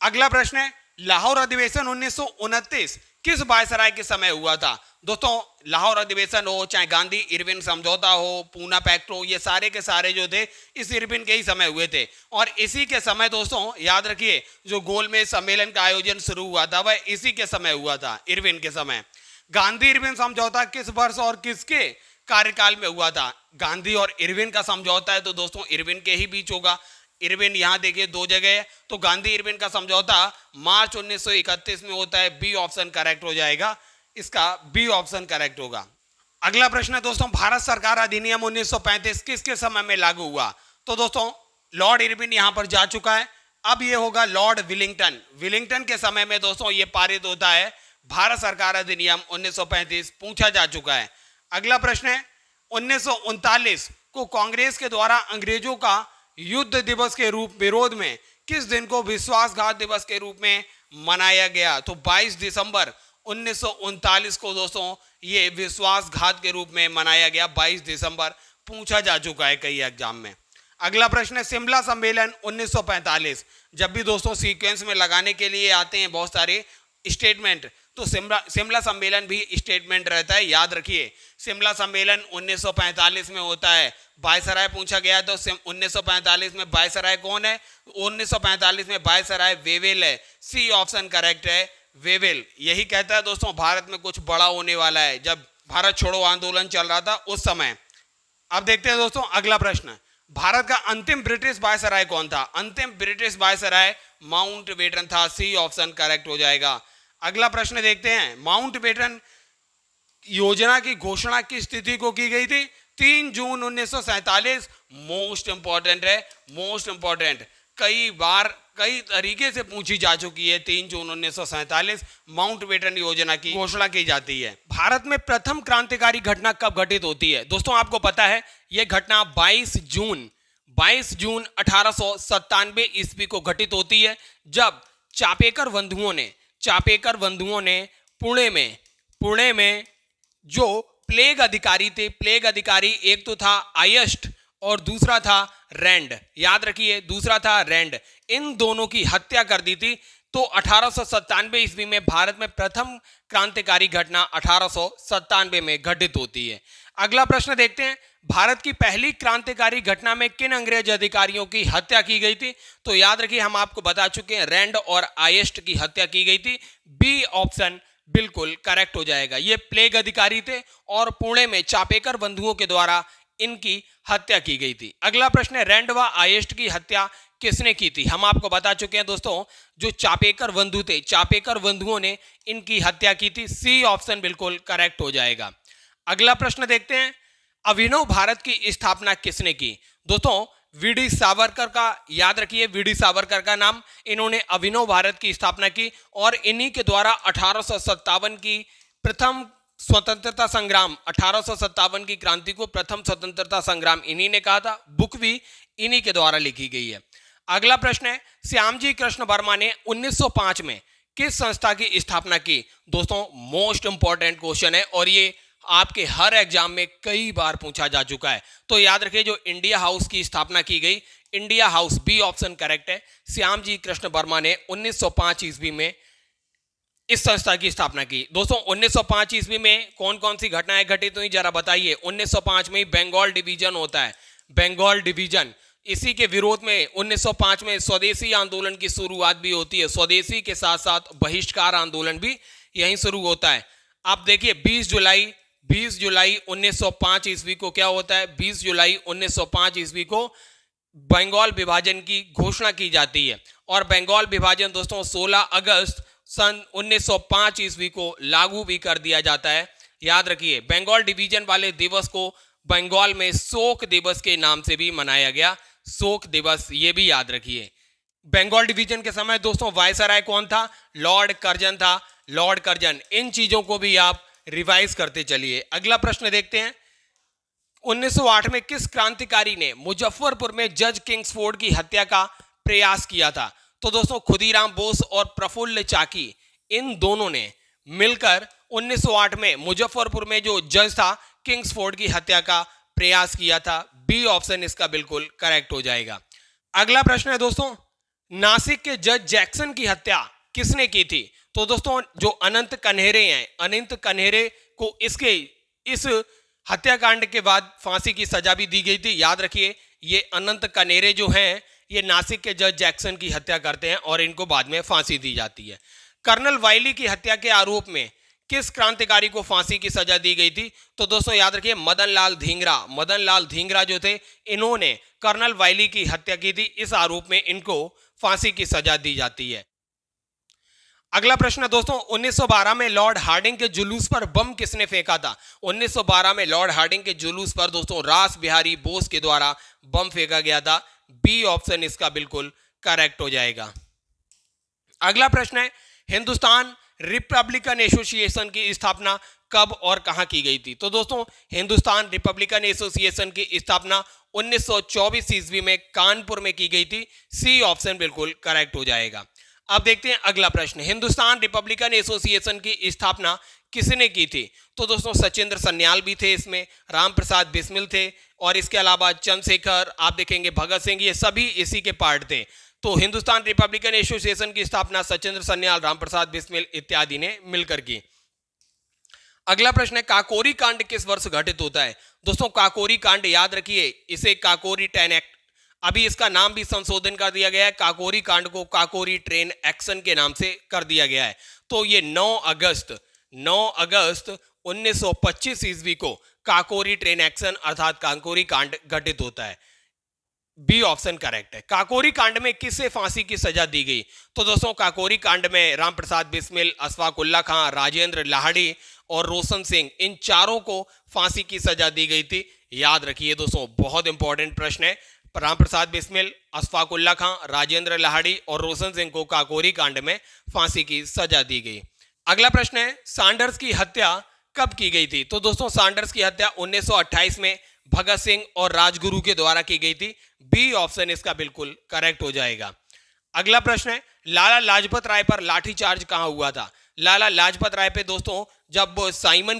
अगला प्रश्न है, लाहौर अधिवेशन 1929 किस वायसराय के समय हुआ था? दोस्तों लाहौर अधिवेशन हो, चाहे गांधी इरविन समझौता हो, पूना पैक्ट हो, ये सारे के सारे जो थे इस इरविन के ही समय हुए थे। और इसी के समय दोस्तों याद रखिए जो गोलमेज सम्मेलन का आयोजन शुरू हुआ था वह इसी के समय हुआ था, इरविन के समय। गांधी इरविन समझौता किस वर्ष और किसके कार्यकाल में हुआ था? गांधी और इरविन का समझौता है तो दोस्तों इरविन के ही बीच होगा। इरविन यहाँ देखिए दो जगह है, तो गांधी इरविन का समझौता मार्च 1931 में होता है। बी ऑप्शन करेक्ट हो जाएगा, इसका बी ऑप्शन करेक्ट होगा। अगला प्रश्न है दोस्तों, भारत सरकार अधिनियम 1935 किसके समय में लागू हुआ? तो दोस्तों लॉर्ड इरविन यहां पर जा चुका है, अब ये होगा लॉर्ड विलिंगटन। विलिंगटन के समय में दोस्तों ये पारित होता है भारत सरकार अधिनियम 1935, पूछा जा चुका है। अगला प्रश्न है, 1939 को कांग्रेस के द्वारा अंग्रेजों का युद्ध दिवस के रूप विरोध में किस दिन को विश्वासघात दिवस के रूप में मनाया गया? तो 22 दिसंबर 1939 को दोस्तों ये विश्वासघात के रूप में मनाया गया। 22 दिसंबर पूछा जा चुका है कई एग्जाम में। अगला प्रश्न है, शिमला सम्मेलन 1945। जब भी दोस्तों सीक्वेंस में लगाने के लिए आते हैं बहुत सारे स्टेटमेंट, तो शिमला सम्मेलन भी स्टेटमेंट रहता है, याद रखिए। शिमला सम्मेलन 1945 में होता है। वायसराय पूछा गया तो 1945 में वायसराय कौन है? 1945 में वायसराय वेवेल है। सी ऑप्शन करेक्ट है, वेवेल। यही कहता है दोस्तों भारत में कुछ बड़ा होने वाला है, जब भारत छोड़ो आंदोलन चल रहा था उस समय। अब देखते हैं दोस्तों अगला प्रश्न, भारत का अंतिम ब्रिटिश वायसराय कौन था? अंतिम ब्रिटिश वायसराय माउंटबेटन था। सी ऑप्शन करेक्ट हो जाएगा। अगला प्रश्न देखते हैं, माउंटबेटन योजना की घोषणा किस तिथि को की गई थी? 3 जून 1947। मोस्ट इंपॉर्टेंट है, मोस्ट इंपॉर्टेंट, कई बार कई तरीके से पूछी जा चुकी है। 3 जून 1947 माउंटबेटन योजना की घोषणा की जाती है। भारत में प्रथम क्रांतिकारी घटना कब घटित होती है? दोस्तों आपको पता है यह घटना 22 जून 1897 ईस्वी को घटित होती है, जब चापेकर बंधुओं ने पुणे में जो प्लेग अधिकारी थे, प्लेग अधिकारी एक तो था आयस्ट और दूसरा था रैंड, याद रखिए दूसरा था रैंड, इन दोनों की हत्या कर दी थी। तो 1897 ईस्वी में भारत में प्रथम क्रांतिकारी घटना 1897 में घटित होती है। अगला प्रश्न देखते हैं, भारत की पहली क्रांतिकारी घटना में किन अंग्रेज अधिकारियों की हत्या की गई थी? तो याद रखिए हम आपको बता चुके हैं रैंड और आयस्ट की हत्या की गई थी। बी ऑप्शन बिल्कुल करेक्ट हो जाएगा। ये प्लेग अधिकारी थे और पुणे में चापेकर बंधुओं के द्वारा इनकी हत्या की गई थी। अगला प्रश्न है, रैंड व आयस्ट की हत्या किसने की थी? हम आपको बता चुके हैं दोस्तों जो चापेकर बंधु थे, चापेकर बंधुओं ने इनकी हत्या की थी। सी ऑप्शन बिल्कुल करेक्ट हो जाएगा। अगला प्रश्न देखते हैं, अभिनव भारत की स्थापना किसने की? दोस्तों वीडी सावरकर का, याद रखिए वीडी सावरकर का नाम, इन्होंने अभिनव भारत की स्थापना की और इन्हीं के द्वारा 1857 की प्रथम स्वतंत्रता संग्राम, 1857 की क्रांति को प्रथम स्वतंत्रता संग्राम इन्हीं ने कहा था। बुक भी इन्हीं के द्वारा लिखी गई है। अगला प्रश्न है, श्यामजी कृष्ण वर्मा ने 1905 में किस संस्था की स्थापना की? दोस्तों मोस्ट इंपॉर्टेंट क्वेश्चन है और ये आपके हर एग्जाम में कई बार पूछा जा चुका है। तो याद रखिए जो इंडिया हाउस की स्थापना की गई, India House, B option correct है। श्यामजी कृष्ण वर्मा ने 1905 ईस्वी में इस संस्था की स्थापना की। दोस्तों 1905 ईस्वी में कौन कौन सी घटनाएं घटित हुई जरा बताइए। 1905 में बंगाल डिवीजन होता है, बंगाल डिवीजन। इसी के विरोध में 1905 में स्वदेशी आंदोलन की शुरुआत भी होती है। स्वदेशी के साथ साथ बहिष्कार आंदोलन भी यहीं शुरू होता है। आप देखिए 20 जुलाई 1905 ईस्वी को क्या होता है? 20 जुलाई 1905 ईस्वी को बंगाल विभाजन की घोषणा की जाती है और बंगाल विभाजन दोस्तों 16 अगस्त सन 1905 ईस्वी को लागू भी कर दिया जाता है। याद रखिए बंगाल डिवीजन वाले दिवस को बंगाल में शोक दिवस के नाम से भी मनाया गया, शोक दिवस, ये भी याद रखिए। बंगाल डिवीजन के समय दोस्तों वायसराय कौन था? लॉर्ड कर्जन था, लॉर्ड कर्जन। इन चीजों को भी आप रिवाइज करते चलिए। अगला प्रश्न देखते हैं, 1908 में किस क्रांतिकारी ने मुजफ्फरपुर में जज किंग्सफोर्ड की हत्या का प्रयास किया था? तो दोस्तों खुदीराम बोस और प्रफुल्ल चाकी, इन दोनों ने मिलकर 1908 में मुजफ्फरपुर में जो जज था किंग्सफोर्ड की हत्या का प्रयास किया था। बी ऑप्शन इसका बिल्कुल करेक्ट हो जाएगा। अगला प्रश्न है दोस्तों, नासिक के जज जैक्सन की हत्या किसने की थी? तो दोस्तों जो अनंत कन्हेरे हैं, अनंत कन्हेरे को इस हत्याकांड के बाद फांसी की सजा भी दी गई थी। याद रखिए ये अनंत कन्हेरे जो हैं ये नासिक के जज जैक्सन की हत्या करते हैं और इनको बाद में फांसी दी जाती है। कर्नल वाइली की हत्या के आरोप में किस क्रांतिकारी को फांसी की सजा दी गई थी? तो दोस्तों याद रखिए मदन लाल धींगरा। मदन लाल धींगरा जो थे, इन्होंने कर्नल वाइली की हत्या की थी। इस आरोप में इनको फांसी की सजा दी जाती है। अगला प्रश्न है दोस्तों, 1912 में लॉर्ड हार्डिंग के जुलूस पर बम किसने फेंका था? 1912 में लॉर्ड हार्डिंग के जुलूस पर दोस्तों रास बिहारी बोस के द्वारा बम फेंका गया था। बी ऑप्शन इसका बिल्कुल करेक्ट हो जाएगा। अगला प्रश्न है, हिंदुस्तान रिपब्लिकन एसोसिएशन की स्थापना कब और कहां की गई थी? तो दोस्तों हिंदुस्तान रिपब्लिकन एसोसिएशन की स्थापना 1924 ईस्वी में कानपुर में की गई थी। सी ऑप्शन बिल्कुल करेक्ट हो जाएगा। अब देखते हैं अगला प्रश्न, हिंदुस्तान रिपब्लिकन एसोसिएशन की स्थापना किसने की थी? तो दोस्तों सचिंद्र सन्याल भी थे इसमें, राम प्रसाद बिस्मिल थे, और इसके अलावा चंद्रशेखर, आप देखेंगे भगत सिंह, ये सभी इसी के पार्ट थे। तो हिंदुस्तान रिपब्लिकन एसोसिएशन की स्थापना सचिंद्र सन्याल, राम प्रसाद बिस्मिल इत्यादि ने मिलकर की। अगला प्रश्न है, काकोरी कांड किस वर्ष घटित होता है? दोस्तों काकोरी कांड याद रखिए, इसे काकोरी ट्रेन एक्ट, अभी इसका नाम भी संशोधन कर दिया गया है, काकोरी कांड को काकोरी ट्रेन एक्शन के नाम से कर दिया गया है। तो ये 9 अगस्त 1925 ईस्वी को काकोरी ट्रेन एक्शन अर्थात काकोरी कांड घटित होता है। बी ऑप्शन करेक्ट है। काकोरी कांड में किसे फांसी की सजा दी गई? तो दोस्तों काकोरी कांड में राम प्रसाद बिस्मिल, अशफाक उल्ला खां, राजेंद्र लाहड़ी और रोशन सिंह, इन चारों को फांसी की सजा दी गई थी। याद रखिए दोस्तों, बहुत इंपॉर्टेंट प्रश्न है। राम प्रसाद बिस्मिल, अशफाक उल्ला खां, राजेंद्र लाहड़ी और रोशन सिंह को काकोरी कांड में फांसी की सजा दी गई। अगला प्रश्न है, सैंडर्स की हत्या कब की गई थी? तो दोस्तों सैंडर्स की हत्या 1928 में भगत सिंह और राजगुरु के द्वारा की गई थी। बी ऑप्शन इसका बिल्कुल करेक्ट हो जाएगा। अगला प्रश्न है, लाला लाजपत राय पर लाठीचार्ज कहां हुआ था? लाला लाजपत राय पे दोस्तों जब साइमन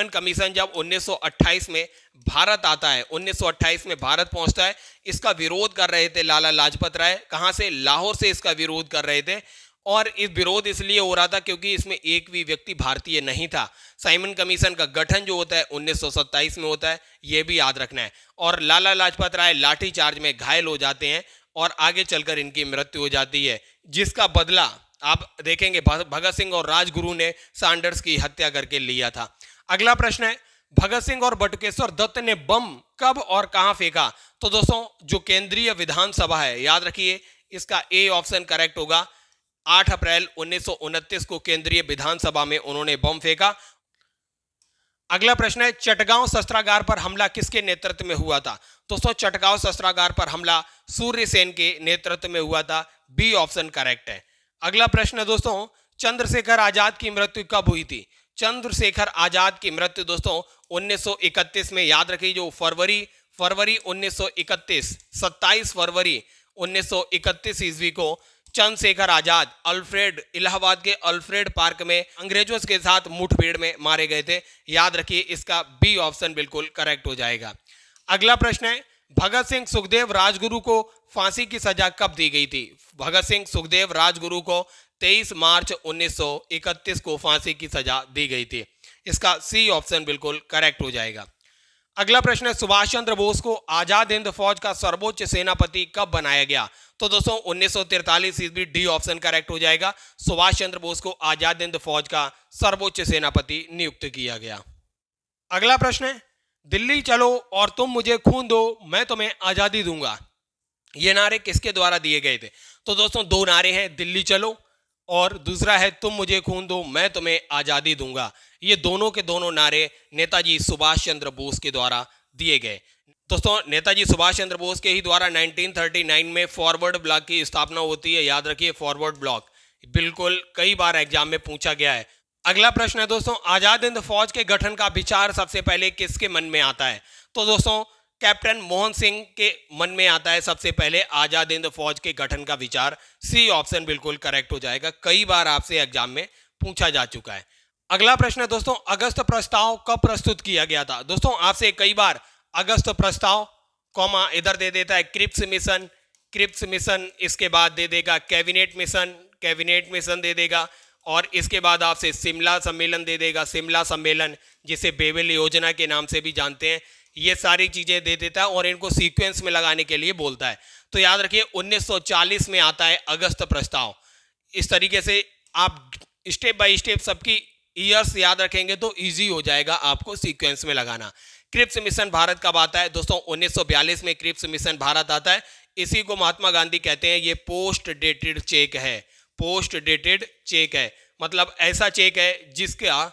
कमीशन जब 1928 में भारत आता है, 1928 में भारत पहुंचता है, इसका विरोध कर रहे थे लाला लाजपत राय। कहां से? लाहौर से इसका विरोध कर रहे थे, और इस विरोध इसलिए हो रहा था क्योंकि इसमें एक भी व्यक्ति भारतीय नहीं था। साइमन कमीशन का गठन जो होता है 1927 में होता है, यह भी याद रखना है। और लाला लाजपत राय लाठीचार्ज में घायल हो जाते हैं और आगे चलकर इनकी मृत्यु हो जाती है, जिसका बदला आप देखेंगे भगत सिंह और राजगुरु ने सैंडर्स की हत्या करके लिया था। अगला प्रश्न है, भगत सिंह और बटुकेश्वर दत्त ने बम कब और कहां फेंका? तो दोस्तों जो केंद्रीय विधानसभा है, याद रखिए इसका ए ऑप्शन करेक्ट होगा। 8 अप्रैल 1929 को केंद्रीय विधानसभा में उन्होंने बम फेंका। अगला प्रश्न है, चटगांव शस्त्रागार पर हमला किसके नेतृत्व में हुआ था? दोस्तों चटगांव शस्त्रागार पर हमला सूर्य सेन के नेतृत्व में हुआ था। बी ऑप्शन करेक्ट है। अगला प्रश्न है दोस्तों, चंद्रशेखर आजाद की मृत्यु कब हुई थी? चंद्रशेखर आजाद की मृत्यु दोस्तों 1931 में, याद रखिए जो फरवरी 1931, 27 फरवरी 1931 ईस्वी को चंद्रशेखर आजाद इलाहाबाद के अल्फ्रेड पार्क में अंग्रेजों के साथ मुठभेड़ में मारे गए थे। याद रखिए इसका बी ऑप्शन बिल्कुल करेक्ट हो जाएगा। अगला प्रश्न है, भगत सिंह सुखदेव राजगुरु को फांसी की सजा कब दी गई थी? भगत सिंह सुखदेव राजगुरु को 23 मार्च 1931 को फांसी की सजा दी गई थी। इसका सी ऑप्शन बिल्कुल करेक्ट हो जाएगा। अगला प्रश्न है, सुभाष चंद्र बोस को आजाद हिंद फौज का सर्वोच्च सेनापति कब बनाया गया? तो दोस्तों 1943 ईस्वी, डी ऑप्शन करेक्ट हो जाएगा। सुभाष चंद्र बोस को आजाद हिंद फौज का सर्वोच्च सेनापति नियुक्त किया गया। अगला प्रश्न है, दिल्ली चलो और तुम मुझे खून दो मैं तुम्हें आजादी दूंगा, ये नारे किसके द्वारा दिए गए थे? तो दोस्तों 2 नारे हैं, दिल्ली चलो और दूसरा है तुम मुझे खून दो मैं तुम्हें आजादी दूंगा। ये दोनों के दोनों नारे नेताजी सुभाष चंद्र बोस के द्वारा दिए गए। दोस्तों नेताजी सुभाष चंद्र बोस के ही द्वारा 1939 में फॉरवर्ड ब्लॉक की स्थापना होती है। याद रखिए फॉरवर्ड ब्लॉक बिल्कुल कई बार एग्जाम में पूछा गया है। अगला प्रश्न है दोस्तों, आजाद हिंद फौज के गठन का विचार सबसे पहले किसके मन में आता है? तो दोस्तों कैप्टन मोहन सिंह के मन में आता है सबसे पहले आजाद हिंद फौज के गठन का विचार। सी ऑप्शन बिल्कुल करेक्ट हो जाएगा, कई बार आपसे एग्जाम में पूछा जा चुका है। अगला प्रश्न है दोस्तों, अगस्त प्रस्ताव कब प्रस्तुत किया गया था? दोस्तों आपसे कई बार अगस्त प्रस्ताव कॉमा इधर दे देता है क्रिप्स मिशन, इसके बाद दे देगा कैबिनेट मिशन दे देगा, और इसके बाद आपसे शिमला सम्मेलन दे देगा, शिमला सम्मेलन जिसे बेबल योजना के नाम से भी जानते हैं। ये सारी चीजें दे देता है और इनको सीक्वेंस में लगाने के लिए बोलता है। तो याद रखिए 1940 में आता है अगस्त प्रस्ताव। इस तरीके से आप स्टेप बाय स्टेप सबकी ईयर्स याद रखेंगे तो इजी हो जाएगा आपको सीक्वेंस में लगाना। क्रिप्स मिशन भारत कब आता है दोस्तों? 1942 में क्रिप्स मिशन भारत आता है। इसी को महात्मा गांधी कहते हैं ये पोस्ट डेटेड चेक है। पोस्ट डेटेड चेक है मतलब ऐसा चेक है जिसका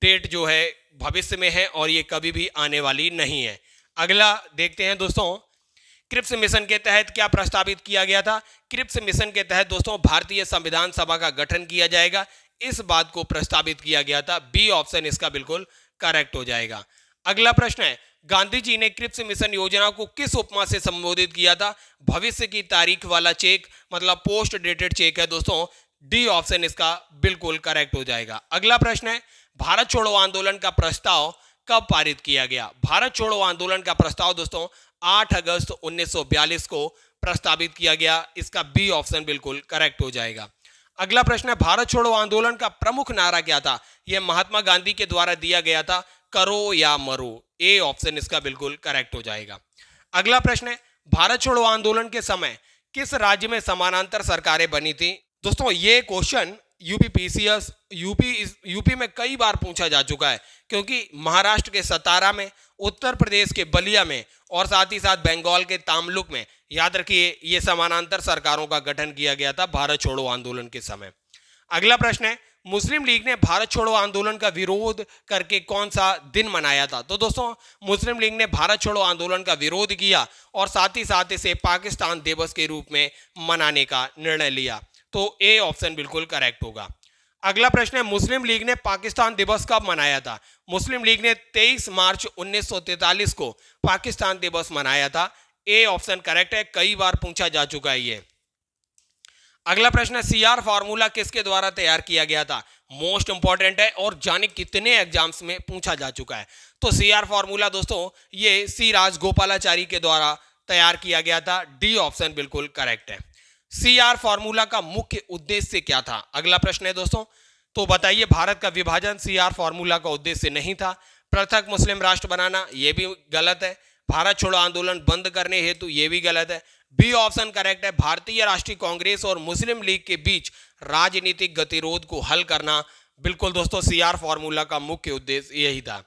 डेट जो है भविष्य में है और ये कभी भी आने वाली नहीं है। अगला देखते हैं दोस्तों, क्रिप्स मिशन के तहत क्या प्रस्तावित किया गया था? क्रिप्स मिशन के तहत दोस्तों भारतीय संविधान सभा का गठन किया जाएगा, इस बात को प्रस्तावित किया गया था। बी ऑप्शन इसका बिल्कुल करेक्ट हो जाएगा। अगला प्रश्न है, गांधी जी ने क्रिप्स मिशन योजना को किस उपमा से संबोधित किया था? भविष्य की तारीख वाला चेक मतलब पोस्ट डेटेड चेक है दोस्तों। डी ऑप्शन इसका बिल्कुल करेक्ट हो जाएगा। अगला प्रश्न है, भारत छोड़ो आंदोलन का प्रस्ताव कब पारित किया गया? भारत छोड़ो आंदोलन का प्रस्ताव दोस्तों 8 अगस्त 1942 को प्रस्तावित किया गया, इसका बी ऑप्शन बिल्कुल करेक्ट हो जाएगा। अगला प्रश्न है, भारत छोड़ो आंदोलन का प्रमुख नारा क्या था? यह महात्मा गांधी के द्वारा दिया गया था, करो या मरो। ए ऑप्शन इसका बिल्कुल करेक्ट हो जाएगा। अगला प्रश्न है, भारत छोड़ो आंदोलन के समय किस राज्य में समानांतर सरकारें बनी थी? दोस्तों ये क्वेश्चन यूपी में कई बार पूछा जा चुका है, क्योंकि महाराष्ट्र के सतारा में, उत्तर प्रदेश के बलिया में और साथ ही साथ बंगाल के तामलुक में, याद रखिए, ये समानांतर सरकारों का गठन किया गया था भारत छोड़ो आंदोलन के समय। अगला प्रश्न है, मुस्लिम लीग ने भारत छोड़ो आंदोलन का विरोध करके कौन सा दिन मनाया था? तो दोस्तों मुस्लिम लीग ने भारत छोड़ो आंदोलन का विरोध किया और साथ ही साथ इसे पाकिस्तान दिवस के रूप में मनाने का निर्णय लिया, तो ए ऑप्शन बिल्कुल करेक्ट होगा। अगला प्रश्न है, मुस्लिम लीग ने पाकिस्तान दिवस कब मनाया था? मुस्लिम लीग ने 23 मार्च 1943 को पाकिस्तान दिवस मनाया था। ए ऑप्शन करेक्ट है, कई बार पूछा जा चुका है ये। अगला प्रश्न है, सीआर फार्मूला किसके द्वारा तैयार किया गया था? मोस्ट इंपॉर्टेंट है और जाने कितने एग्जाम्स में पूछा जा चुका है। तो सीआर फार्मूला दोस्तों ये सी राजगोपालाचारी के द्वारा तैयार किया गया था। डी ऑप्शन बिल्कुल करेक्ट है। सीआर फार्मूला का मुख्य उद्देश्य क्या था? अगला प्रश्न है दोस्तों, तो बताइए, भारत का विभाजन सीआर फार्मूला का उद्देश्य नहीं था। पृथक मुस्लिम राष्ट्र बनाना, यह भी गलत है। भारत छोड़ो आंदोलन बंद करने हेतु, यह भी गलत है। बी ऑप्शन करेक्ट है, भारतीय राष्ट्रीय कांग्रेस और मुस्लिम लीग के बीच राजनीतिक गतिरोध को हल करना। बिल्कुल दोस्तों, सीआर फार्मूला का मुख्य उद्देश्य यही था।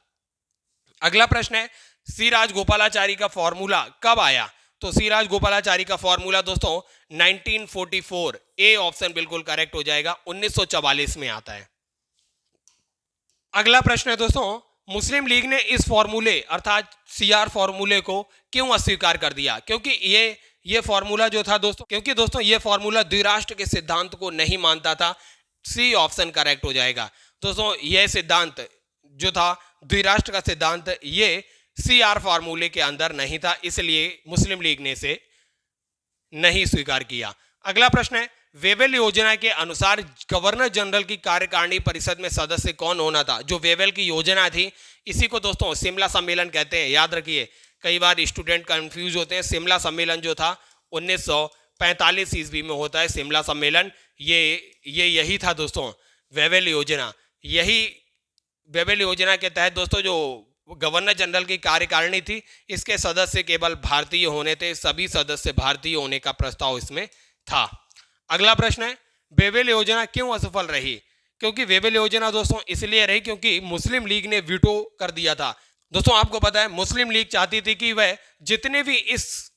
अगला प्रश्न है, सी राजगोपालाचारी का फॉर्मूला कब आया? तो सी राजगोपालाचारी का फॉर्मूला दोस्तों 1944, ए ऑप्शन बिल्कुल करेक्ट हो जाएगा, 1944 में आता है। अगला प्रश्न है दोस्तों, मुस्लिम लीग ने इस फॉर्मूले अर्थात सीआर फॉर्मूले को क्यों अस्वीकार कर दिया? क्योंकि ये फॉर्मूला जो था दोस्तों, क्योंकि दोस्तों ये फॉर्मूला द्विराष्ट्र के सिद्धांत को नहीं मानता था। सी ऑप्शन करेक्ट हो जाएगा। दोस्तों यह सिद्धांत जो था, द्विराष्ट्र का सिद्धांत, ये सीआर फार्मूले के अंदर नहीं था, इसलिए मुस्लिम लीग ने इसे नहीं स्वीकार किया। अगला प्रश्न है, वेवेल योजना के अनुसार गवर्नर जनरल की कार्यकारिणी परिषद में सदस्य कौन होना था? जो वेवेल की योजना थी, इसी को दोस्तों शिमला सम्मेलन कहते हैं। याद रखिए, कई बार स्टूडेंट कंफ्यूज होते हैं। शिमला सम्मेलन जो था 1945 ईस्वी में होता है शिमला सम्मेलन। यही था दोस्तों वेवेल योजना। यही वेवेल योजना के तहत दोस्तों जो गवर्नर जनरल की कार्यकारिणी थी, इसके सदस्य केवल भारतीय होने थे। सभी सदस्य भारतीय होने का प्रस्ताव इसमें था। अगला प्रश्न है, वेवेल योजना क्यों असफल रही? क्योंकि वेवेल योजना दोस्तों इसलिए रही क्योंकि मुस्लिम लीग ने वीटो कर दिया था। दोस्तों आपको पता है, मुस्लिम लीग चाहती थी कि वह जितने भी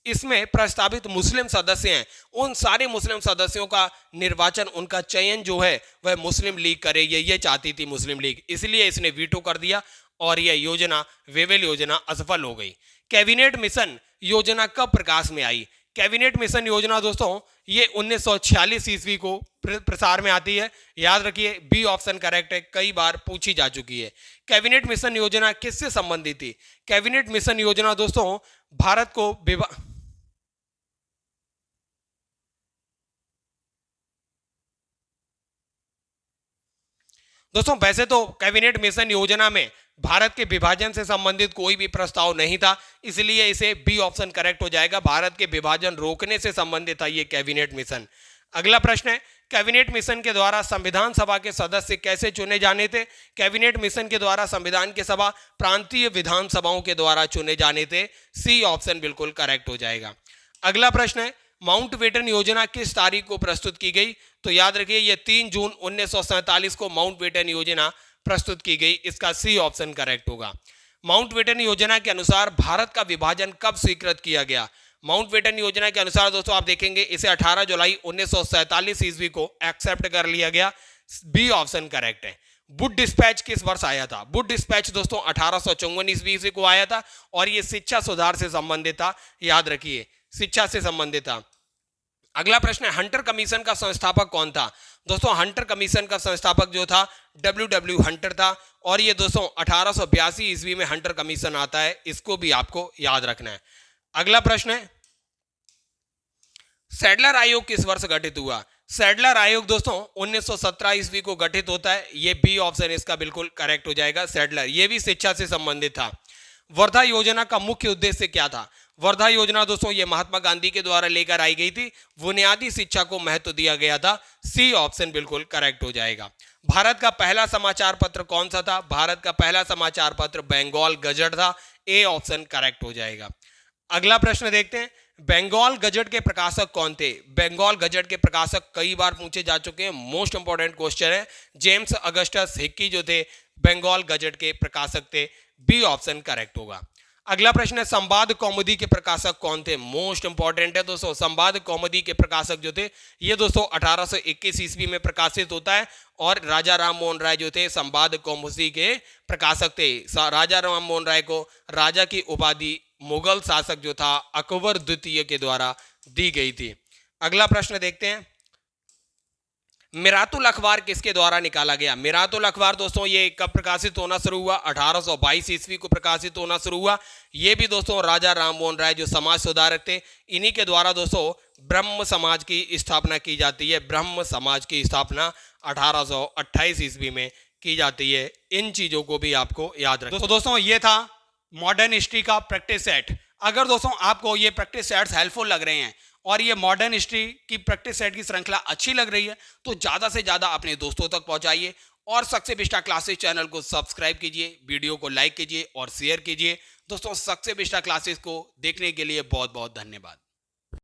इसमें प्रस्तावित मुस्लिम सदस्य हैं, उन सारे मुस्लिम सदस्यों का निर्वाचन, उनका चयन जो है वह मुस्लिम लीग करे। ये चाहती थी मुस्लिम लीग, इसलिए इसने वीटो कर दिया और यह योजना, वेवेल योजना, असफल हो गई। कैबिनेट मिशन योजना कब प्रकाश में आई? कैबिनेट मिशन योजना दोस्तों ये 1946 ईस्वी को प्रसार में आती है। याद रखिए, बी ऑप्शन करेक्ट है, कई बार पूछी जा चुकी है। कैबिनेट मिशन योजना किससे संबंधित थी? कैबिनेट मिशन योजना दोस्तों भारत को दोस्तों वैसे तो कैबिनेट मिशन योजना में भारत के विभाजन से संबंधित कोई भी प्रस्ताव नहीं था, इसलिए इसे बी ऑप्शन करेक्ट हो जाएगा। भारत के विभाजन रोकने से संबंधित था ये कैबिनेट मिशन। अगला प्रश्न है, कैबिनेट मिशन के द्वारा संविधान सभा के सदस्य कैसे चुने जाने थे? कैबिनेट मिशन के द्वारा संविधान की सभा प्रांतीय विधानसभाओं के द्वारा चुने जाने थे। सी ऑप्शन बिल्कुल करेक्ट हो जाएगा। अगला प्रश्न है, माउंटबेटन योजना किस तारीख को प्रस्तुत की गई? तो याद रखिए, यह 3 जून 1947 को माउंटबेटन योजना प्रस्तुत की गई। इसका सी ऑप्शन करेक्ट होगा। माउंटबेटन योजना के अनुसार भारत का विभाजन कब स्वीकृत किया गया? माउंटबेटन योजना के अनुसार दोस्तों आप देखेंगे इसे 18 जुलाई 1947 ईस्वी को एक्सेप्ट कर लिया गया। बी ऑप्शन करेक्ट है। वुड डिस्पैच किस वर्ष आया था? वुड डिस्पैच दोस्तों 1854 ईस्वी को आया था और यह शिक्षा सुधार से संबंधित था। याद रखिए, शिक्षा से संबंधित था। अगला प्रश्न है, हंटर कमीशन का संस्थापक कौन था? दोस्तों हंटर कमीशन का संस्थापक जो था डब्ल्यू हंटर था और ये दोस्तों 1882 ईस्वी में हंटर कमीशन आता है। इसको भी आपको याद रखना है। अगला प्रश्न है, सैडलर आयोग किस वर्ष गठित हुआ? सैडलर आयोग दोस्तों 1917 ईस्वी को गठित होता है। ये बी ऑप्शन इसका बिल्कुल करेक्ट हो जाएगा। सैडलर, ये भी शिक्षा से संबंधित था। वर्धा योजना का मुख्य उद्देश्य क्या था? वर्धा योजना दोस्तों ये महात्मा गांधी के द्वारा लेकर आई गई थी। बुनियादी शिक्षा को महत्व दिया गया था। सी ऑप्शन बिल्कुल करेक्ट हो जाएगा। भारत का पहला समाचार पत्र कौन सा था? भारत का पहला समाचार पत्र बंगाल गजट था। ए ऑप्शन करेक्ट हो जाएगा। अगला प्रश्न देखते हैं, बंगाल गजट के प्रकाशक कौन थे? बंगाल गजट के प्रकाशक कई बार पूछे जा चुके हैं, मोस्ट इंपॉर्टेंट क्वेश्चन है। जेम्स अगस्टस हिक्की जो थे बंगाल गजट के प्रकाशक थे। बी ऑप्शन करेक्ट होगा। अगला प्रश्न है, संवाद कौमुदी के प्रकाशक कौन थे? मोस्ट इंपॉर्टेंट है दोस्तों। संवाद कौमुदी के प्रकाशक जो थे ये दोस्तों 1821 ईस्वी में प्रकाशित होता है और राजा राम मोहन राय जो थे संवाद कौमुदी के प्रकाशक थे। राजा राम मोहन राय को राजा की उपाधि मुगल शासक जो था अकबर द्वितीय के द्वारा दी गई थी। अगला प्रश्न देखते हैं, मिरातुल अखबार किसके द्वारा निकाला गया? मिरातुल अखबार दोस्तों ये कब प्रकाशित होना शुरू हुआ? 1822 ईस्वी को प्रकाशित होना शुरू हुआ। ये भी दोस्तों राजा राम मोहन राय जो समाज सुधारक थे इन्हीं के द्वारा दोस्तों ब्रह्म समाज की स्थापना की जाती है। ब्रह्म समाज की स्थापना 1828 ईस्वी में की जाती है। इन चीजों को भी आपको याद रखना। तो दोस्तों ये था मॉडर्न हिस्ट्री का प्रैक्टिस सेट। अगर दोस्तों आपको ये प्रैक्टिस सेट्स हेल्पफुल लग रहे हैं और ये मॉडर्न हिस्ट्री की प्रैक्टिस सेट की श्रृंखला अच्छी लग रही है तो ज़्यादा से ज़्यादा अपने दोस्तों तक पहुंचाइए और सक्सेस बिस्टा क्लासेस चैनल को सब्सक्राइब कीजिए, वीडियो को लाइक कीजिए और शेयर कीजिए। दोस्तों सक्सेस बिस्टा क्लासेस को देखने के लिए बहुत बहुत धन्यवाद।